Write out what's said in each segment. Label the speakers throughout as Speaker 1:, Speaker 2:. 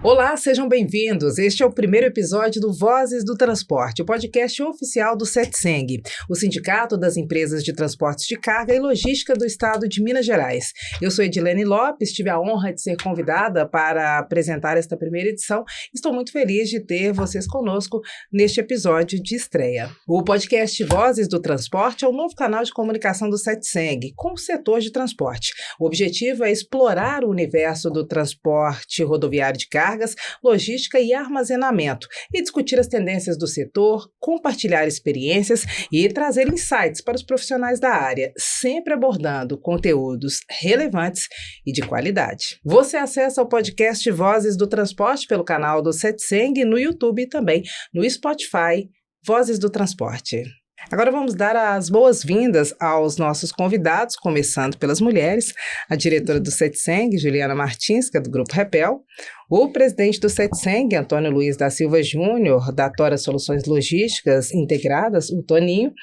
Speaker 1: Olá, sejam bem-vindos. Este é o primeiro episódio do Vozes do Transporte, o podcast oficial do CETSENG, o Sindicato das Empresas de Transportes de Carga e Logística do Estado de Minas Gerais. Eu sou Edilene Lopes, tive a honra de ser convidada para apresentar esta primeira edição. Estou muito feliz de ter vocês conosco neste episódio de estreia. O podcast Vozes do Transporte é um novo canal de comunicação do CETSENG com o setor de transporte. O objetivo é explorar o universo do transporte rodoviário de cargas, logística e armazenamento e discutir as tendências do setor, compartilhar experiências e trazer insights para os profissionais da área, sempre abordando conteúdos relevantes e de qualidade. Você acessa o podcast Vozes do Transporte pelo canal do CETSENG no YouTube e também no Spotify, Vozes do Transporte. Agora vamos dar as boas-vindas aos nossos convidados, começando pelas mulheres, a diretora do CETSENG, Juliana Martins, que é do Grupo Repel, o presidente do CETSENG, Antônio Luiz da Silva Júnior, da Tora Soluções Logísticas Integradas, o Toninho,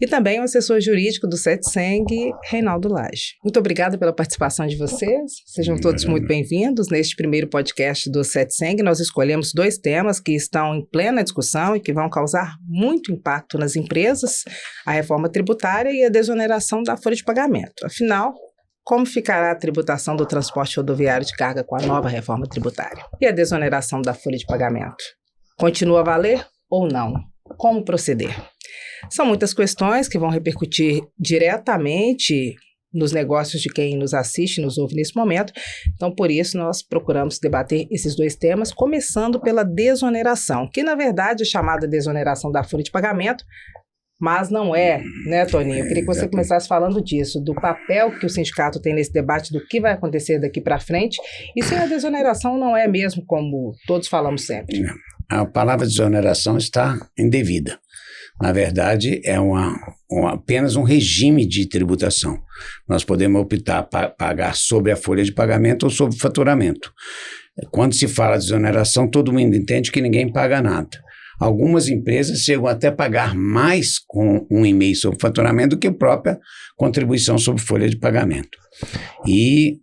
Speaker 1: e também o assessor jurídico do CETSENG, Reinaldo Lage. Muito obrigada pela participação de vocês, sejam todos muito bem-vindos. Neste primeiro podcast do CETSENG, nós escolhemos 2 temas que estão em plena discussão e que vão causar muito impacto nas empresas, a reforma tributária e a desoneração da folha de pagamento. Afinal, como ficará a tributação do transporte rodoviário de carga com a nova reforma tributária? E a desoneração da folha de pagamento? Continua a valer ou não? Como proceder? São muitas questões que vão repercutir diretamente nos negócios de quem nos assiste e nos ouve nesse momento. Então, por isso, nós procuramos debater esses 2 temas, começando pela desoneração, que, na verdade, é chamada desoneração da folha de pagamento, mas não é, né, Toninho? Eu queria que você começasse falando disso, do papel que o sindicato tem nesse debate, do que vai acontecer daqui para frente, e se a desoneração não é mesmo como todos falamos sempre.
Speaker 2: A palavra desoneração está indevida. Na verdade, é apenas um regime de tributação. Nós podemos optar para pagar sobre a folha de pagamento ou sobre o faturamento. Quando se fala de desoneração, todo mundo entende que ninguém paga nada. Algumas empresas chegam até a pagar mais com 1,5% sobre faturamento do que a própria contribuição sobre folha de pagamento. E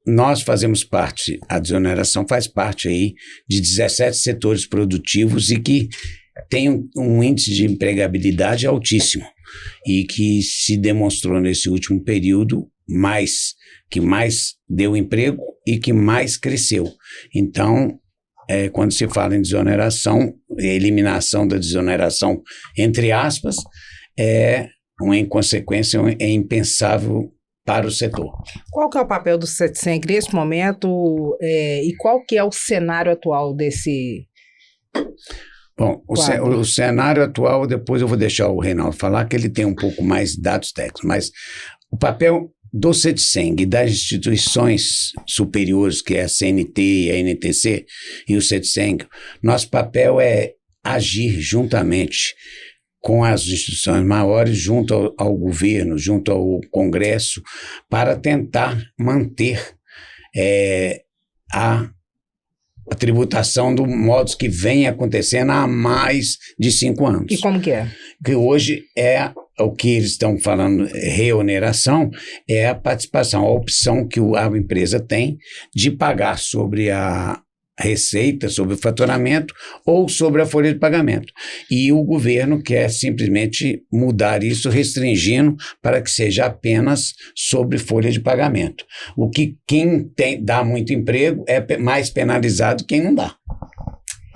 Speaker 2: nós fazemos parte, a desoneração faz parte aí de 17 setores produtivos e que tem um índice de empregabilidade altíssimo e que se demonstrou nesse último período que mais deu emprego e que mais cresceu. Então, quando se fala em desoneração, eliminação da desoneração, entre aspas, é uma inconsequência, é impensável para o setor.
Speaker 1: Qual que é o papel do CETSENG nesse momento e qual que é o cenário atual desse...
Speaker 2: Bom, o cenário atual, depois eu vou deixar o Reinaldo falar, que ele tem um pouco mais de dados técnicos, mas o papel do CETSENG e das instituições superiores, que é a CNT, a NTC e o CETSENG, nosso papel é agir juntamente com as instituições maiores, junto ao governo, junto ao Congresso, para tentar manter a tributação do modo que vem acontecendo há mais de 5 anos.
Speaker 1: E como que é?
Speaker 2: Que hoje é o que eles estão falando, reoneração, é a participação, a opção que a empresa tem de pagar sobre a receita, sobre o faturamento ou sobre a folha de pagamento. E o governo quer simplesmente mudar isso, restringindo para que seja apenas sobre folha de pagamento. O que quem dá muito emprego é mais penalizado que quem não dá.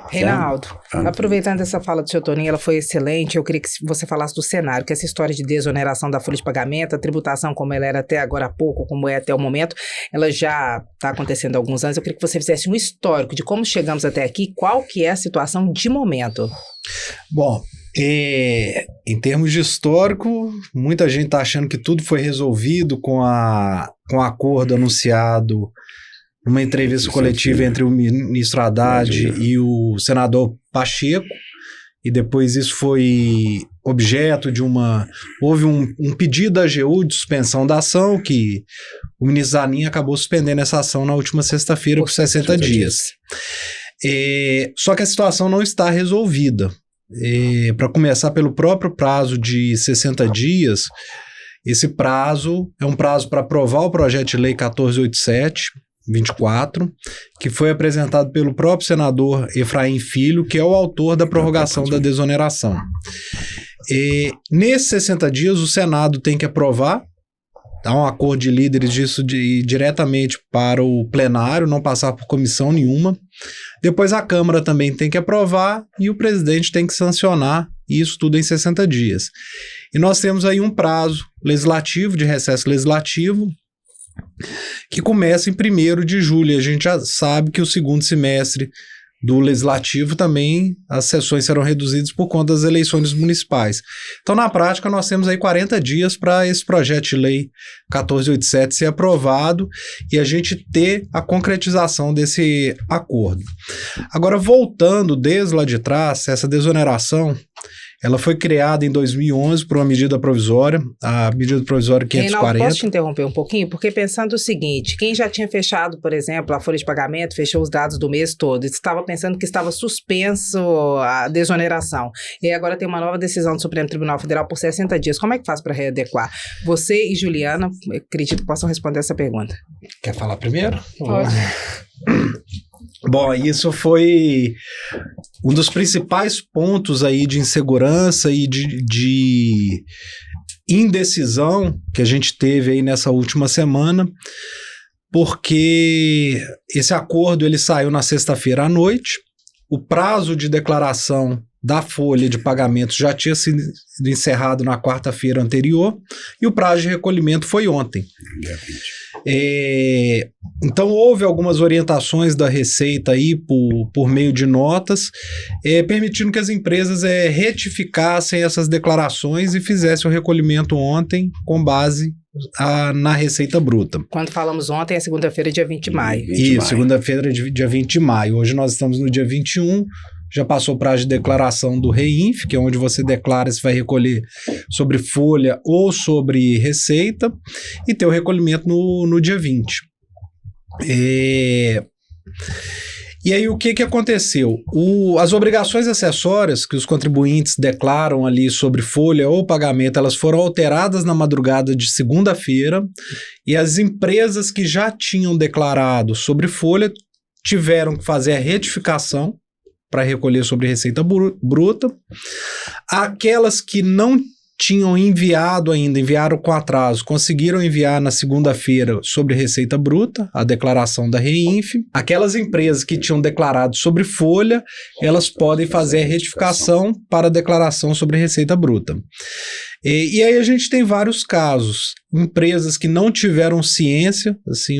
Speaker 1: Reinaldo, aproveitando essa fala do seu Toninho, ela foi excelente, eu queria que você falasse do cenário, que essa história de desoneração da folha de pagamento, a tributação como ela era até agora há pouco, como é até o momento, ela já está acontecendo há alguns anos. Eu queria que você fizesse um histórico de como chegamos até aqui, qual que é a situação de momento.
Speaker 3: Bom, em termos de histórico, muita gente está achando que tudo foi resolvido com o acordo anunciado numa entrevista coletiva entre o ministro Haddad e o senador Pacheco, e depois isso foi objeto de houve um pedido da AGU de suspensão da ação, que o ministro Zanin acabou suspendendo essa ação na última sexta-feira por 60 dias. Só que a situação não está resolvida. Para começar, pelo próprio prazo de 60 dias, esse prazo é um prazo para aprovar o projeto de lei 1487, 24, que foi apresentado pelo próprio senador Efraim Filho, que é o autor da prorrogação da desoneração. Nesses 60 dias, o Senado tem que aprovar, há um acordo de líderes disso diretamente para o plenário, não passar por comissão nenhuma. Depois a Câmara também tem que aprovar e o presidente tem que sancionar isso tudo em 60 dias. E nós temos aí um prazo legislativo, de recesso legislativo, que começa em 1º de julho. A gente já sabe que o segundo semestre do Legislativo também as sessões serão reduzidas por conta das eleições municipais. Então, na prática, nós temos aí 40 dias para esse projeto de lei 1487 ser aprovado e a gente ter a concretização desse acordo. Agora, voltando desde lá de trás, essa desoneração, ela foi criada em 2011 por uma medida provisória, a medida provisória 540.
Speaker 1: Reinaldo, posso te interromper um pouquinho? Porque pensando o seguinte, quem já tinha fechado, por exemplo, a folha de pagamento, fechou os dados do mês todo, estava pensando que estava suspenso a desoneração. E agora tem uma nova decisão do Supremo Tribunal Federal por 60 dias. Como é que faz para readequar? Você e Juliana, acredito que possam responder essa pergunta.
Speaker 3: Quer falar primeiro?
Speaker 1: Pode.
Speaker 3: Bom, isso foi um dos principais pontos aí de insegurança e de indecisão que a gente teve aí nessa última semana, porque esse acordo ele saiu na sexta-feira à noite, o prazo de declaração da folha de pagamento já tinha sido encerrado na quarta-feira anterior e o prazo de recolhimento foi ontem. Então houve algumas orientações da Receita aí por meio de notas, permitindo que as empresas retificassem essas declarações e fizessem o recolhimento ontem com base na Receita Bruta.
Speaker 1: Quando falamos ontem, é segunda-feira, dia 20 de maio.
Speaker 3: Isso, segunda-feira, dia 20 de maio. Hoje nós estamos no dia 21, já passou o prazo de declaração do REINF, que é onde você declara se vai recolher sobre folha ou sobre receita, e ter o recolhimento no dia 20. E aí o que aconteceu? As obrigações acessórias que os contribuintes declaram ali sobre folha ou pagamento, elas foram alteradas na madrugada de segunda-feira, e as empresas que já tinham declarado sobre folha tiveram que fazer a retificação para recolher sobre receita bruta. Aquelas que não tinham enviado ainda, enviaram com atraso, conseguiram enviar na segunda-feira sobre receita bruta, a declaração da REINF. Aquelas empresas que tinham declarado sobre folha, elas podem fazer a retificação para a declaração sobre receita bruta. E aí a gente tem vários casos, empresas que não tiveram ciência, assim,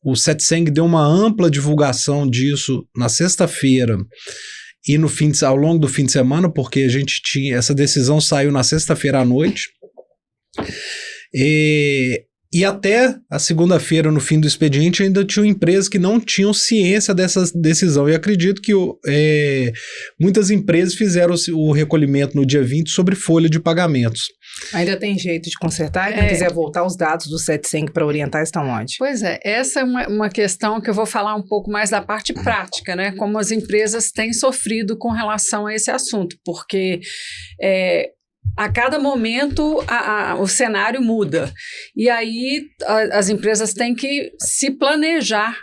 Speaker 3: o CETSENG deu uma ampla divulgação disso na sexta-feira e ao longo do fim de semana, porque a gente essa decisão saiu na sexta-feira à noite, e até a segunda-feira, no fim do expediente, ainda tinham empresas que não tinham ciência dessa decisão. E acredito que muitas empresas fizeram o recolhimento no dia 20 sobre folha de pagamentos.
Speaker 1: Ainda tem jeito de consertar? Quem quiser voltar, os dados do CETSENG para orientar estão onde?
Speaker 4: Pois é, essa é uma questão que eu vou falar um pouco mais da parte prática, né? Como as empresas têm sofrido com relação a esse assunto, porque a cada momento o cenário muda. E aí as empresas têm que se planejar.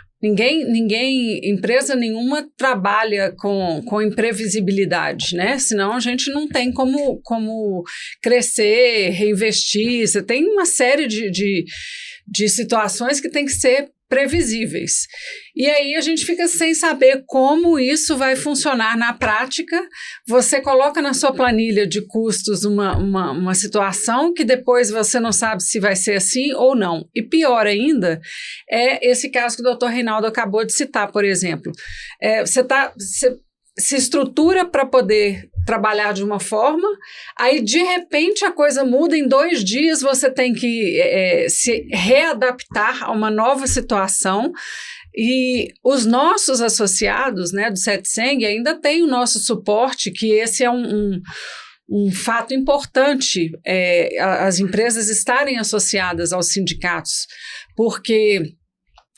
Speaker 4: Empresa nenhuma trabalha com imprevisibilidade, né? Senão a gente não tem como crescer, reinvestir. Você tem uma série de situações que tem que ser previsíveis. E aí a gente fica sem saber como isso vai funcionar na prática. Você coloca na sua planilha de custos uma situação que depois você não sabe se vai ser assim ou não. E pior ainda é esse caso que o Dr. Reinaldo acabou de citar, por exemplo. Você se estrutura para poder trabalhar de uma forma, aí de repente a coisa muda, em 2 dias você tem que se readaptar a uma nova situação, e os nossos associados, né, do CETSENG ainda têm o nosso suporte, que esse é um fato importante, as empresas estarem associadas aos sindicatos, porque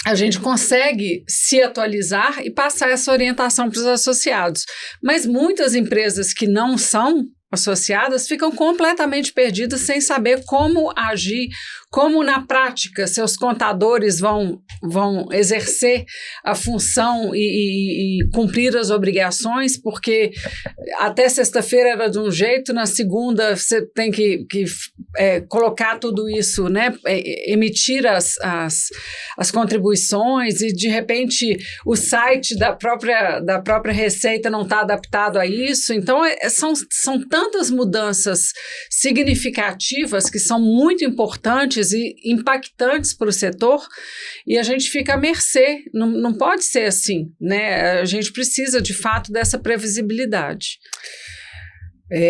Speaker 4: a gente consegue se atualizar e passar essa orientação para os associados. Mas muitas empresas que não são associadas ficam completamente perdidas sem saber como agir, como na prática seus contadores vão exercer a função e cumprir as obrigações, porque até sexta-feira era de um jeito, na segunda você tem que colocar tudo isso, né? Emitir as contribuições e, de repente, o site da própria Receita não está adaptado a isso. Então, são tantas mudanças significativas que são muito importantes e impactantes para o setor, e a gente fica à mercê. Não pode ser assim, né? A gente precisa, de fato, dessa previsibilidade.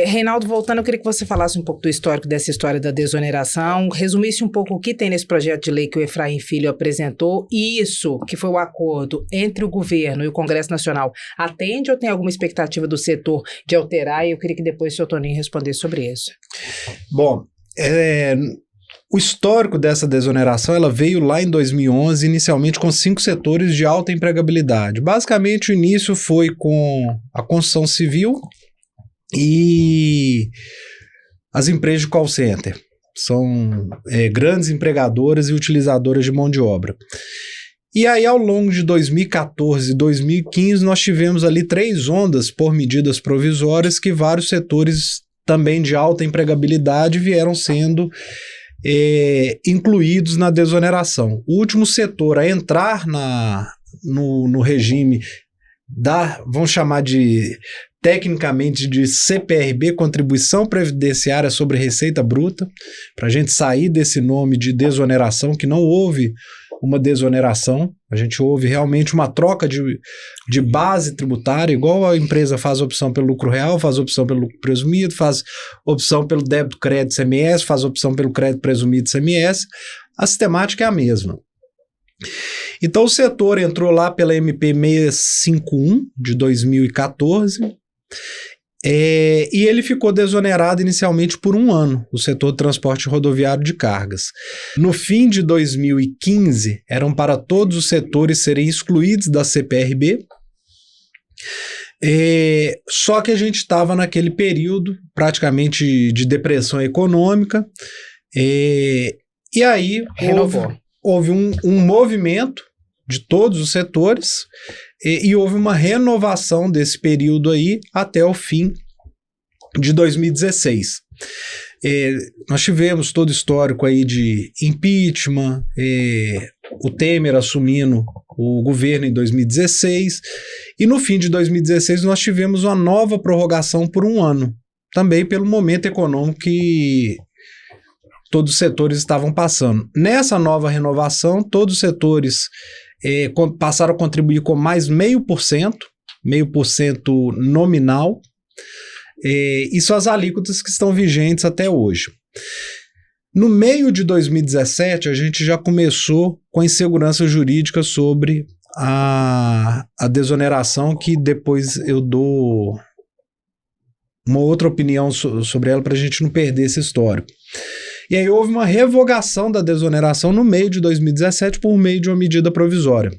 Speaker 1: Reinaldo, voltando, eu queria que você falasse um pouco do histórico dessa história da desoneração, resumisse um pouco o que tem nesse projeto de lei que o Efraim Filho apresentou, e isso, que foi o acordo entre o governo e o Congresso Nacional, atende ou tem alguma expectativa do setor de alterar? E eu queria que depois o senhor Toninho respondesse sobre isso.
Speaker 3: Bom, o histórico dessa desoneração, ela veio lá em 2011, inicialmente com 5 setores de alta empregabilidade. Basicamente, o início foi com a construção civil e as empresas de call center. São grandes empregadoras e utilizadoras de mão de obra. E aí, ao longo de 2014 e 2015, nós tivemos ali 3 ondas por medidas provisórias que vários setores também de alta empregabilidade vieram sendo incluídos na desoneração. O último setor a entrar no regime vamos chamar tecnicamente de CPRB, Contribuição Previdenciária sobre Receita Bruta, para a gente sair desse nome de desoneração, que não houve uma desoneração, a gente houve realmente uma troca de base tributária, igual a empresa faz opção pelo lucro real, faz opção pelo lucro presumido, faz opção pelo débito crédito CMS, faz opção pelo crédito presumido CMS, a sistemática é a mesma. Então o setor entrou lá pela MP 651 de 2014 e ele ficou desonerado inicialmente por 1 ano, o setor de transporte rodoviário de cargas. No fim de 2015, eram para todos os setores serem excluídos da CPRB, só que a gente estava naquele período praticamente de depressão econômica, e aí houve um movimento de todos os setores e houve uma renovação desse período aí até o fim de 2016. Nós tivemos todo o histórico aí de impeachment, o Temer assumindo o governo em 2016, e no fim de 2016 nós tivemos uma nova prorrogação por 1 ano, também pelo momento econômico que todos os setores estavam passando. Nessa nova renovação, todos os setores passaram a contribuir com mais 0,5% nominal, e são as alíquotas que estão vigentes até hoje. No meio de 2017, a gente já começou com a insegurança jurídica sobre a desoneração, que depois eu dou uma outra opinião sobre ela para a gente não perder esse histórico. E aí houve uma revogação da desoneração no meio de 2017 por meio de uma medida provisória.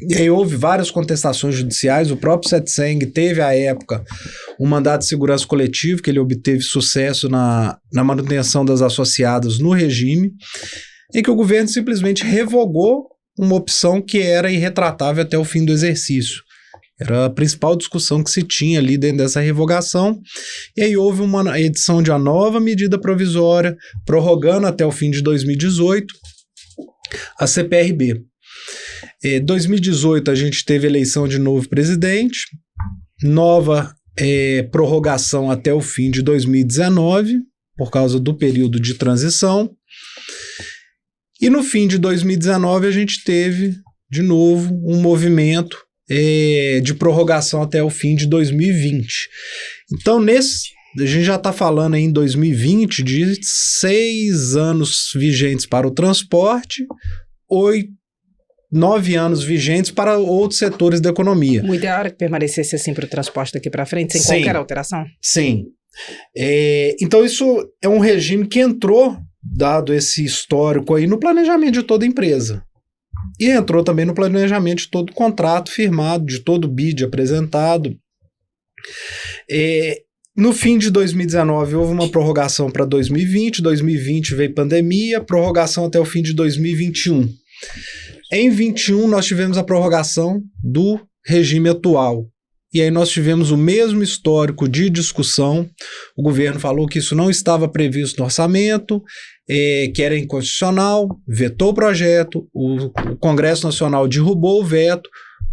Speaker 3: E aí houve várias contestações judiciais, o próprio CETSENG teve à época um mandado de segurança coletivo, que ele obteve sucesso na manutenção das associadas no regime, em que o governo simplesmente revogou uma opção que era irretratável até o fim do exercício. Era a principal discussão que se tinha ali dentro dessa revogação, e aí houve uma edição de uma nova medida provisória, prorrogando até o fim de 2018 a CPRB. Em 2018 a gente teve eleição de novo presidente, nova prorrogação até o fim de 2019, por causa do período de transição, e no fim de 2019 a gente teve de novo um movimento de prorrogação até o fim de 2020. Então, a gente já está falando aí em 2020 de 6 anos vigentes para o transporte, 9 anos vigentes para outros setores da economia.
Speaker 1: O ideal era que permanecesse assim para o transporte daqui para frente, sem qualquer alteração?
Speaker 3: Sim. Então, isso é um regime que entrou, dado esse histórico aí, no planejamento de toda empresa. E entrou também no planejamento de todo contrato firmado, de todo bid apresentado. No fim de 2019 houve uma prorrogação para 2020, 2020 veio pandemia, prorrogação até o fim de 2021. Em 21 nós tivemos a prorrogação do regime atual. E aí nós tivemos o mesmo histórico de discussão. O governo falou que isso não estava previsto no orçamento, que era inconstitucional, vetou o projeto, o Congresso Nacional derrubou o veto,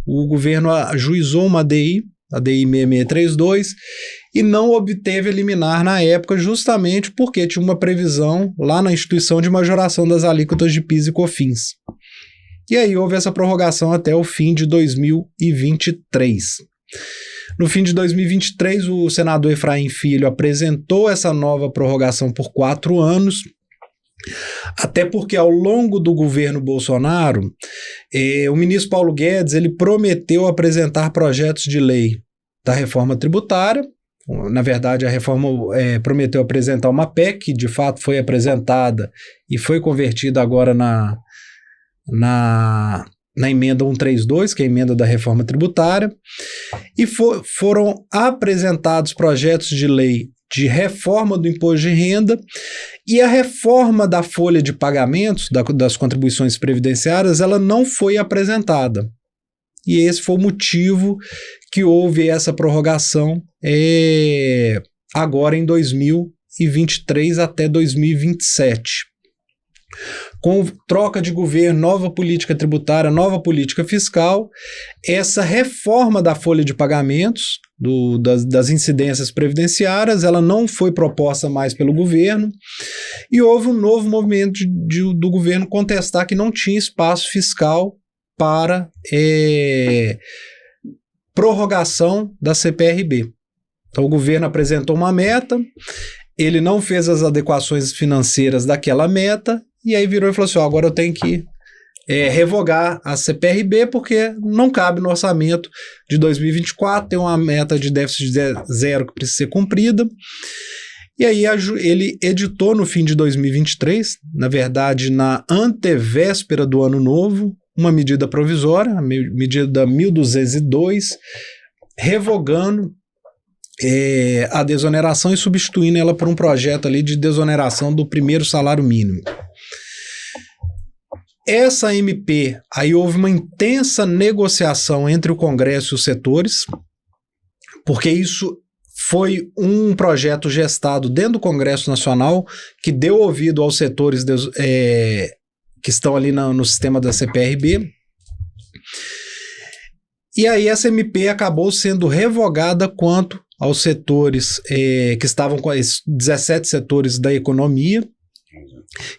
Speaker 3: o governo ajuizou uma ADI, a ADI 6632, e não obteve liminar na época justamente porque tinha uma previsão lá na instituição de majoração das alíquotas de PIS e COFINS. E aí houve essa prorrogação até o fim de 2023. No fim de 2023, o senador Efraim Filho apresentou essa nova prorrogação por 4 anos, até porque ao longo do governo Bolsonaro, o ministro Paulo Guedes ele prometeu apresentar projetos de lei da reforma tributária. Na verdade, a reforma prometeu apresentar uma PEC, que de fato foi apresentada e foi convertida agora na emenda 132, que é a emenda da reforma tributária, e foram apresentados projetos de lei de reforma do imposto de renda e a reforma da folha de pagamentos das contribuições previdenciárias, ela não foi apresentada. E esse foi o motivo que houve essa prorrogação agora em 2023 até 2027. Com troca de governo, nova política tributária, nova política fiscal, essa reforma da folha de pagamentos, das incidências previdenciárias, ela não foi proposta mais pelo governo e houve um novo movimento do governo contestar que não tinha espaço fiscal para prorrogação da CPRB. Então o governo apresentou uma meta, ele não fez as adequações financeiras daquela meta, e aí virou e falou assim, agora eu tenho que revogar a CPRB porque não cabe no orçamento de 2024, tem uma meta de déficit zero que precisa ser cumprida. E aí ele editou no fim de 2023, na verdade na antevéspera do ano novo, uma medida provisória, a medida 1202, revogando a desoneração e substituindo ela por um projeto ali de desoneração do primeiro salário mínimo. Essa MP, aí houve uma intensa negociação entre o Congresso e os setores, porque isso foi um projeto gestado dentro do Congresso Nacional que deu ouvido aos setores que estão ali no sistema da CPRB. E aí essa MP acabou sendo revogada quanto aos setores que estavam com esses 17 setores da economia,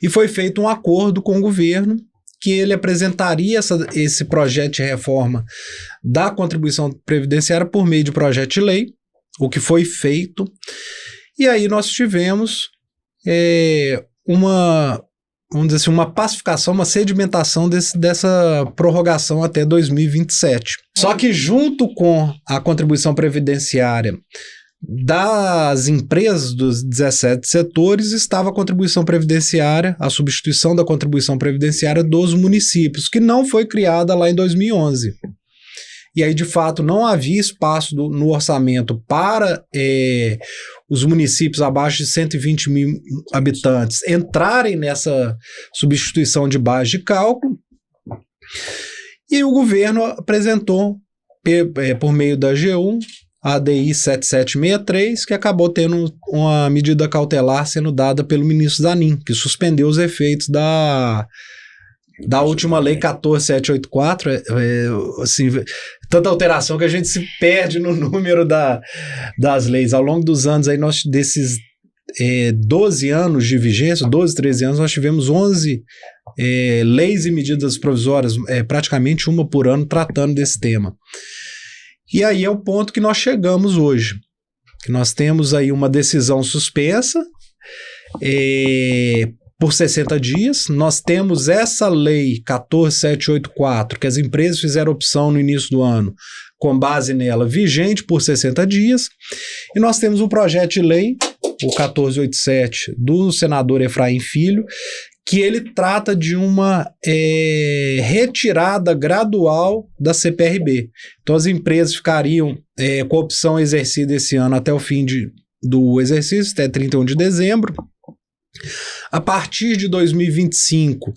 Speaker 3: e foi feito um acordo com o governo que ele apresentaria esse projeto de reforma da contribuição previdenciária por meio de projeto de lei, o que foi feito, e aí nós tivemos vamos dizer assim, uma pacificação, uma sedimentação dessa prorrogação até 2027. Só que junto com a contribuição previdenciária das empresas dos 17 setores estava a contribuição previdenciária, a substituição da contribuição previdenciária dos municípios, que não foi criada lá em 2011. E aí, de fato, não havia espaço no orçamento para os municípios abaixo de 120 mil habitantes entrarem nessa substituição de base de cálculo. E o governo apresentou, por meio da AGU, a ADI 7763, que acabou tendo uma medida cautelar sendo dada pelo ministro Zanin, que suspendeu os efeitos da última lei 14784, assim, tanta alteração que a gente se perde no número das leis. Ao longo dos anos, aí desses 12 anos de vigência, 12, 13 anos, nós tivemos 11 leis e medidas provisórias, praticamente uma por ano, tratando desse tema. E aí é o ponto que nós chegamos hoje, que nós temos aí uma decisão suspensa por 60 dias, nós temos essa lei 14784, que as empresas fizeram opção no início do ano, com base nela, vigente por 60 dias, e nós temos um projeto de lei, o 1487, do senador Efraim Filho, que ele trata de uma retirada gradual da CPRB. Então as empresas ficariam com a opção exercida esse ano até o fim do exercício, até 31 de dezembro. A partir de 2025,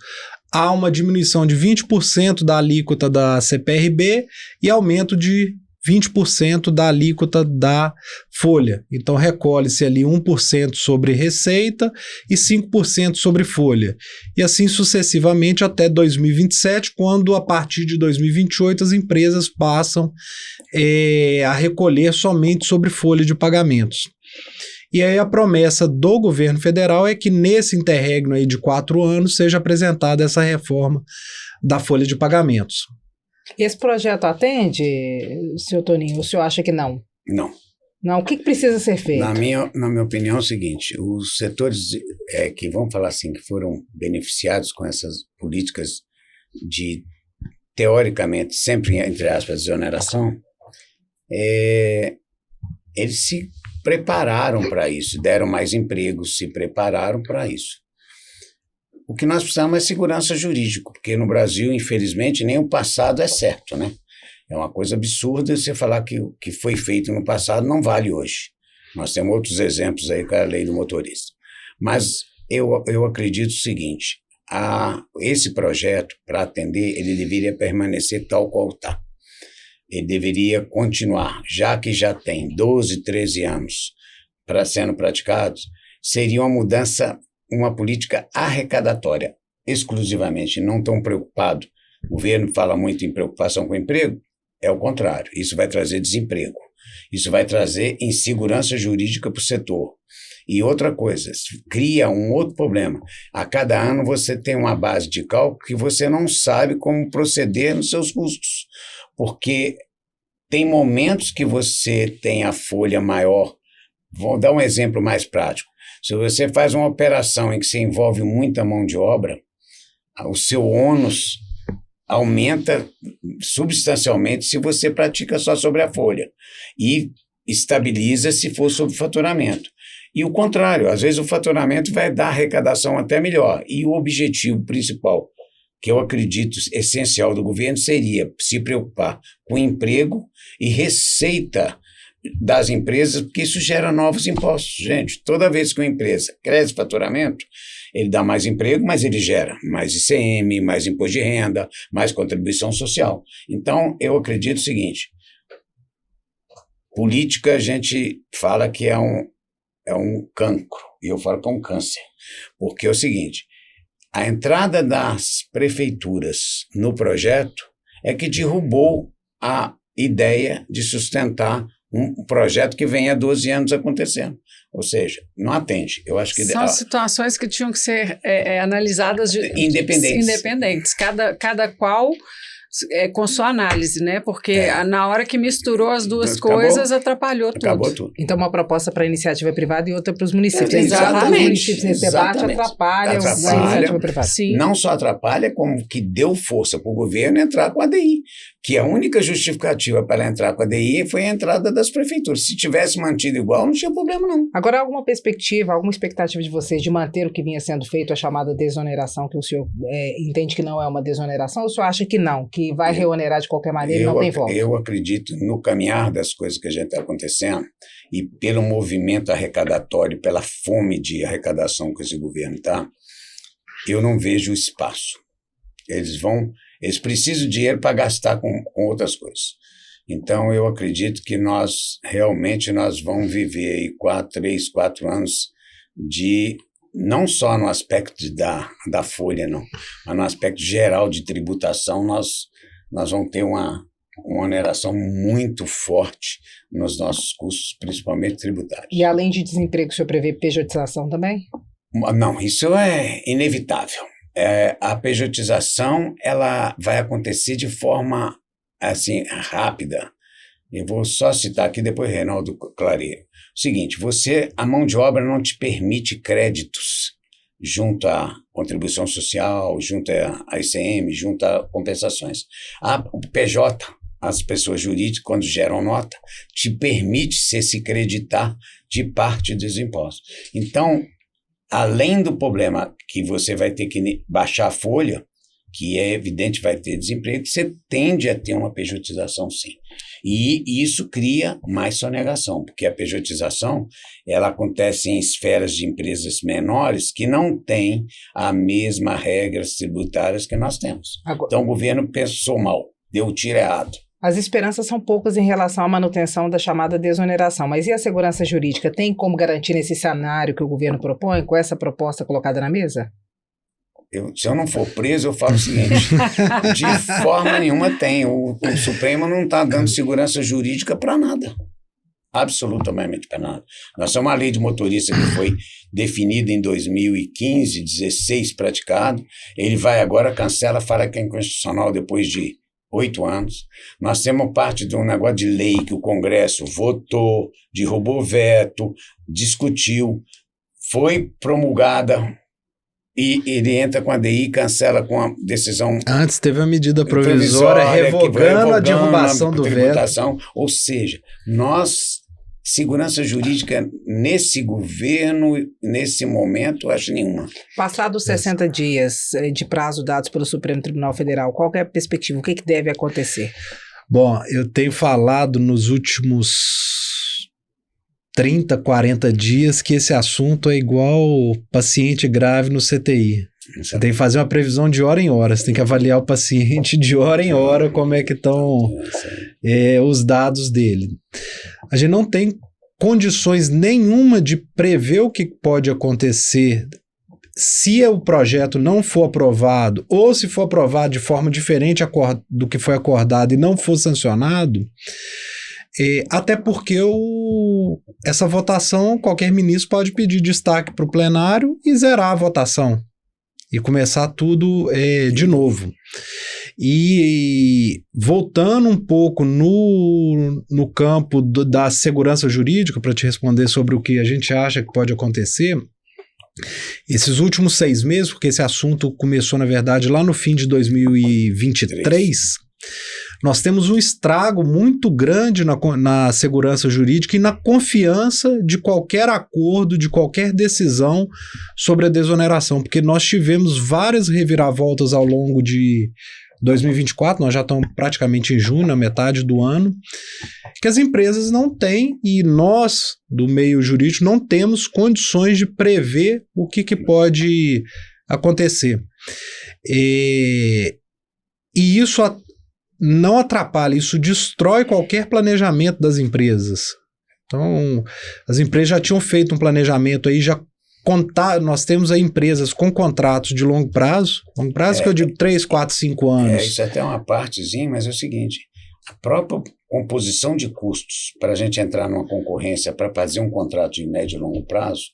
Speaker 3: há uma diminuição de 20% da alíquota da CPRB e aumento de 20% da alíquota da folha. Então, recolhe-se ali 1% sobre receita e 5% sobre folha. E assim sucessivamente até 2027, quando, a partir de 2028, as empresas passam a recolher somente sobre folha de pagamentos. E aí a promessa do governo federal é que nesse interregno aí de 4 anos seja apresentada essa reforma da folha de pagamentos.
Speaker 1: Esse projeto atende, senhor Toninho? Ou o senhor acha que não?
Speaker 2: Não.
Speaker 1: Não, o que precisa ser feito?
Speaker 2: Na minha opinião é o seguinte, os setores que, vamos falar assim, que foram beneficiados com essas políticas de, teoricamente, sempre, entre aspas, desoneração, eles se prepararam para isso, deram mais empregos, se prepararam para isso. O que nós precisamos é segurança jurídica, porque no Brasil, infelizmente, nem o passado é certo, né? É uma coisa absurda você falar que o que foi feito no passado não vale hoje. Nós temos outros exemplos aí com a lei do motorista. Mas eu acredito o seguinte, esse projeto, para atender, ele deveria permanecer tal qual está. Ele deveria continuar, já que já tem 12, 13 anos sendo praticados, seria uma mudança, uma política arrecadatória, exclusivamente, não tão preocupado. O governo fala muito em preocupação com o emprego, é o contrário, isso vai trazer desemprego, isso vai trazer insegurança jurídica para o setor. E outra coisa, cria um outro problema. A cada ano você tem uma base de cálculo que você não sabe como proceder nos seus custos, porque tem momentos que você tem a folha maior. Vou dar um exemplo mais prático. Se você faz uma operação em que você envolve muita mão de obra, o seu ônus aumenta substancialmente se você pratica só sobre a folha e estabiliza se for sobre faturamento. E o contrário, às vezes o faturamento vai dar arrecadação até melhor. E o objetivo principal, que eu acredito essencial do governo, seria se preocupar com emprego e receita das empresas, porque isso gera novos impostos. Gente, toda vez que uma empresa cresce faturamento, ele dá mais emprego, mas ele gera mais ICM, mais imposto de renda, mais contribuição social. Então, eu acredito o seguinte, política a gente fala que é um cancro, e eu falo que é um câncer, porque é o seguinte, a entrada das prefeituras no projeto é que derrubou a ideia de sustentar um projeto que vem há 12 anos acontecendo. Ou seja, não atende. Eu acho que
Speaker 4: são situações que tinham que ser analisadas independentes. Cada qual com sua análise, né? Porque na hora que misturou as duas coisas, atrapalhou tudo.
Speaker 2: Acabou tudo.
Speaker 1: Então, uma proposta para a iniciativa privada e outra para os municípios.
Speaker 4: Exatamente.
Speaker 1: Os municípios nesse debate atrapalham a iniciativa privada.
Speaker 2: Sim. Não só atrapalha, como que deu força para o governo entrar com a ADI, que a única justificativa para ela entrar com a ADI foi a entrada das prefeituras. Se tivesse mantido igual, não tinha problema, não.
Speaker 1: Agora, alguma perspectiva, alguma expectativa de vocês de manter o que vinha sendo feito, a chamada desoneração, que o senhor entende que não é uma desoneração, ou o senhor acha que não, que vai reonerar de qualquer maneira e não tem volta?
Speaker 2: Eu acredito no caminhar das coisas que a gente está acontecendo e pelo movimento arrecadatório, pela fome de arrecadação que esse governo está, eu não vejo espaço. Eles precisam de dinheiro para gastar com outras coisas. Então, eu acredito que nós vamos viver aí 3, 4 anos de, não só no aspecto da folha, não, mas no aspecto geral de tributação, nós vamos ter uma oneração muito forte nos nossos custos, principalmente tributários.
Speaker 1: E além de desemprego, o senhor prevê pejotização também?
Speaker 2: Não, isso é inevitável. A pejotização ela vai acontecer de forma assim, rápida. Eu vou só citar aqui, depois Reinaldo clareia. O seguinte, a mão de obra não te permite créditos junto à contribuição social, junto à ICM, junto a compensações. O PJ, as pessoas jurídicas, quando geram nota, te permite se creditar de parte dos impostos. Então, além do problema que você vai ter que baixar a folha, que é evidente vai ter desemprego, você tende a ter uma pejotização, sim. E isso cria mais sonegação, porque a pejotização ela acontece em esferas de empresas menores que não têm a mesma regras tributárias que nós temos. Então o governo pensou mal, deu o tiro errado.
Speaker 1: As esperanças são poucas em relação à manutenção da chamada desoneração, mas e a segurança jurídica? Tem como garantir nesse cenário que o governo propõe, com essa proposta colocada na mesa?
Speaker 2: Se eu não for preso, eu falo o seguinte, de forma nenhuma tem. O Supremo não está dando segurança jurídica para nada. Absolutamente para nada. Nós temos uma lei de motorista que foi definida em 2015, 16 praticado. Ele vai agora, cancela, fala que é inconstitucional depois de 8 anos. Nós temos parte de um negócio de lei que o Congresso votou, derrubou veto, discutiu, foi promulgada e ele entra com a DI e cancela com a decisão.
Speaker 3: Antes teve a medida provisória revogando a derrubação do veto.
Speaker 2: Ou seja, segurança jurídica nesse governo, nesse momento, acho nenhuma.
Speaker 1: Passados 60 dias de prazo dados pelo Supremo Tribunal Federal, qual que é a perspectiva? O que deve acontecer?
Speaker 3: Bom, eu tenho falado nos últimos 30, 40 dias que esse assunto é igual paciente grave no CTI. Você tem que fazer uma previsão de hora em hora, você tem que avaliar o paciente de hora em hora, como é que estão os dados dele. A gente não tem condições nenhuma de prever o que pode acontecer se o projeto não for aprovado, ou se for aprovado de forma diferente do que foi acordado e não for sancionado, até porque essa votação, qualquer ministro pode pedir destaque para o plenário e zerar a votação e começar tudo de novo. E voltando um pouco no campo da segurança jurídica, para te responder sobre o que a gente acha que pode acontecer, esses últimos 6 meses, porque esse assunto começou, na verdade, lá no fim de 2023, nós temos um estrago muito grande na segurança jurídica e na confiança de qualquer acordo, de qualquer decisão sobre a desoneração, porque nós tivemos várias reviravoltas ao longo de 2024, nós já estamos praticamente em junho, na metade do ano, que as empresas não têm, e nós, do meio jurídico, não temos condições de prever o que pode acontecer. E isso não atrapalha, isso destrói qualquer planejamento das empresas. Então, as empresas já tinham feito um planejamento aí, nós temos aí empresas com contratos de longo prazo que eu digo 3, 4, 5 anos.
Speaker 2: Isso até é uma partezinha, mas é o seguinte, a própria composição de custos para a gente entrar numa concorrência para fazer um contrato de médio e longo prazo,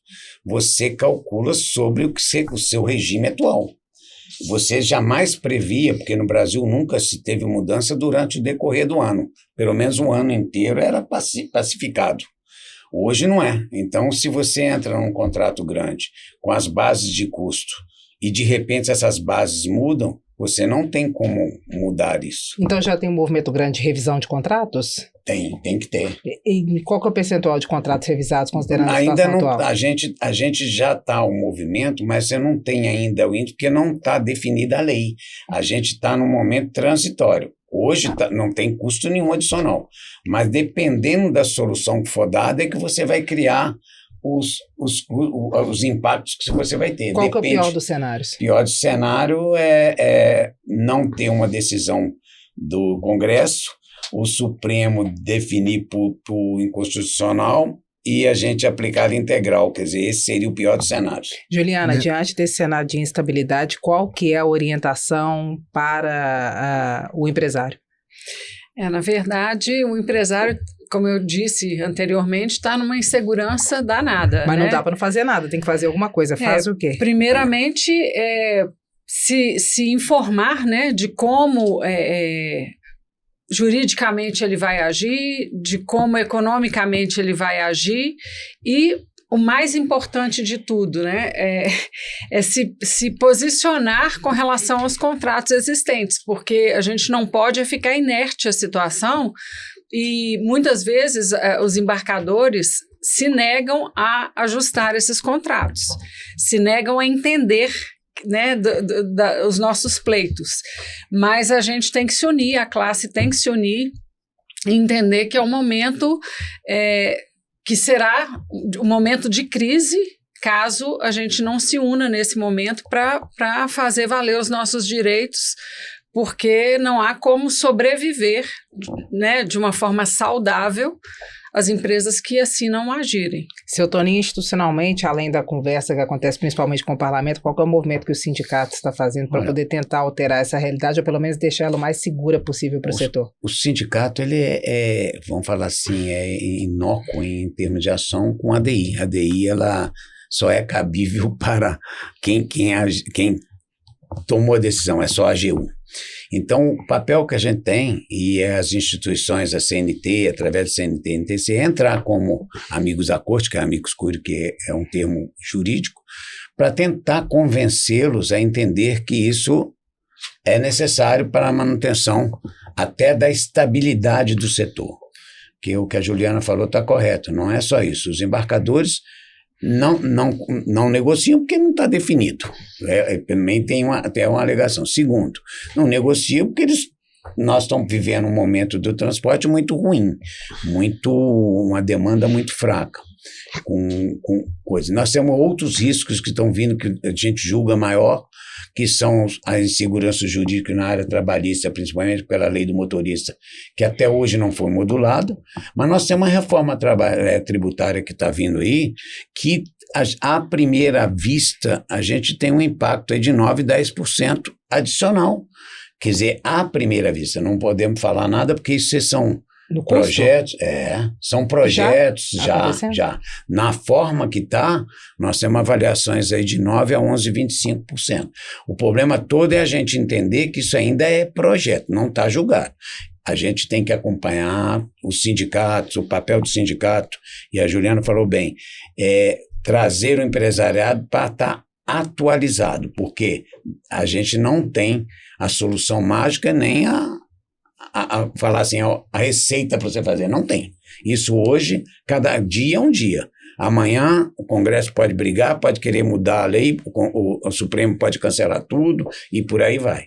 Speaker 2: você calcula sobre o seu regime atual. Você jamais previa, porque no Brasil nunca se teve mudança durante o decorrer do ano. Pelo menos um ano inteiro era pacificado. Hoje não é. Então, se você entra num contrato grande com as bases de custo e de repente essas bases mudam, você não tem como mudar isso.
Speaker 1: Então já tem um movimento grande de revisão de contratos?
Speaker 2: Tem que ter.
Speaker 1: E qual que é o percentual de contratos revisados considerando a
Speaker 2: situação
Speaker 1: atual?
Speaker 2: Ainda não, a gente já está um movimento, mas você não tem ainda o índice porque não está definida a lei. A gente está num momento transitório. Hoje não tem custo nenhum adicional, mas dependendo da solução que for dada é que você vai criar os impactos que você vai ter.
Speaker 1: Qual que é o pior dos cenários?
Speaker 2: O pior do cenário é não ter uma decisão do Congresso, o Supremo definir por inconstitucional e a gente aplicar integral, quer dizer, esse seria o pior dos cenários.
Speaker 1: Juliana, diante desse cenário de instabilidade, qual que é a orientação para o empresário?
Speaker 4: Na verdade, o empresário, como eu disse anteriormente, está numa insegurança danada.
Speaker 1: Mas não dá para não fazer nada, tem que fazer alguma coisa. Faz o quê?
Speaker 4: Primeiramente, se informar, né, de como juridicamente ele vai agir, de como economicamente ele vai agir e o mais importante de tudo, né, é se posicionar com relação aos contratos existentes, porque a gente não pode ficar inerte à situação e muitas vezes os embarcadores se negam a ajustar esses contratos, se negam a entender né, os nossos pleitos. Mas a gente tem que se unir, a classe tem que se unir e entender que é um momento que será um momento de crise, caso a gente não se una nesse momento para fazer valer os nossos direitos, porque não há como sobreviver, né, de uma forma saudável as empresas que assim não agirem.
Speaker 1: Seu Toninho, institucionalmente, além da conversa que acontece principalmente com o parlamento, qual que é o movimento que o sindicato está fazendo para poder tentar alterar essa realidade ou pelo menos deixar ela o mais segura possível para o setor?
Speaker 2: O sindicato, ele vamos falar assim, é inócuo em termos de ação com a ADI. A ADI, ela só é cabível para quem tomou a decisão, é só a AGU. Então, o papel que a gente tem, e as instituições, a CNT, através da CNT e NTC, entrar como amigos da corte, que é amigos curiae, que é um termo jurídico, para tentar convencê-los a entender que isso é necessário para a manutenção até da estabilidade do setor. Que o que a Juliana falou está correto, não é só isso. Os embarcadores não negociam porque não está definido. Também tem até uma alegação. Segundo, não negociam porque nós estamos vivendo um momento do transporte muito ruim, uma demanda muito fraca, com coisas. Nós temos outros riscos que estão vindo que a gente julga maior, que são a insegurança jurídica na área trabalhista, principalmente pela lei do motorista, que até hoje não foi modulada, mas nós temos uma reforma tributária que está vindo aí, que à primeira vista a gente tem um impacto aí de 9%, 10% adicional. Quer dizer, à primeira vista, não podemos falar nada, porque isso são projetos, são projetos já. Na forma que está, nós temos avaliações aí de 9% a 11,25%. O problema todo é a gente entender que isso ainda é projeto, não está julgado. A gente tem que acompanhar os sindicatos, o papel do sindicato, e a Juliana falou bem, trazer o empresariado para estar atualizado, porque a gente não tem a solução mágica nem falar assim, a receita para você fazer. Não tem. Isso hoje, cada dia é um dia. Amanhã o Congresso pode brigar, pode querer mudar a lei, o Supremo pode cancelar tudo e por aí vai.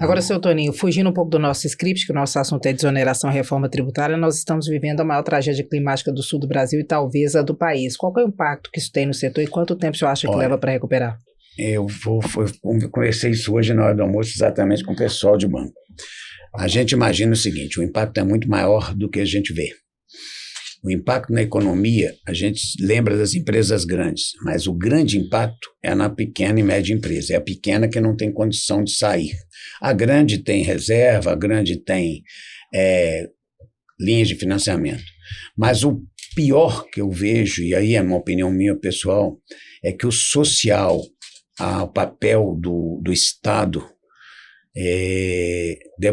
Speaker 1: Agora, seu Toninho, fugindo um pouco do nosso script, que o nosso assunto é desoneração e reforma tributária, nós estamos vivendo a maior tragédia climática do sul do Brasil e talvez a do país. Qual é o impacto que isso tem no setor e quanto tempo você acha que leva para recuperar?
Speaker 2: Eu conversei isso hoje na hora do almoço exatamente com o pessoal de banco. A gente imagina o seguinte, o impacto é muito maior do que a gente vê. O impacto na economia, a gente lembra das empresas grandes, mas o grande impacto é na pequena e média empresa. É a pequena que não tem condição de sair. A grande tem reserva, a grande tem linhas de financiamento. Mas o pior que eu vejo, e aí é uma opinião minha pessoal, é que o social, o papel do Estado,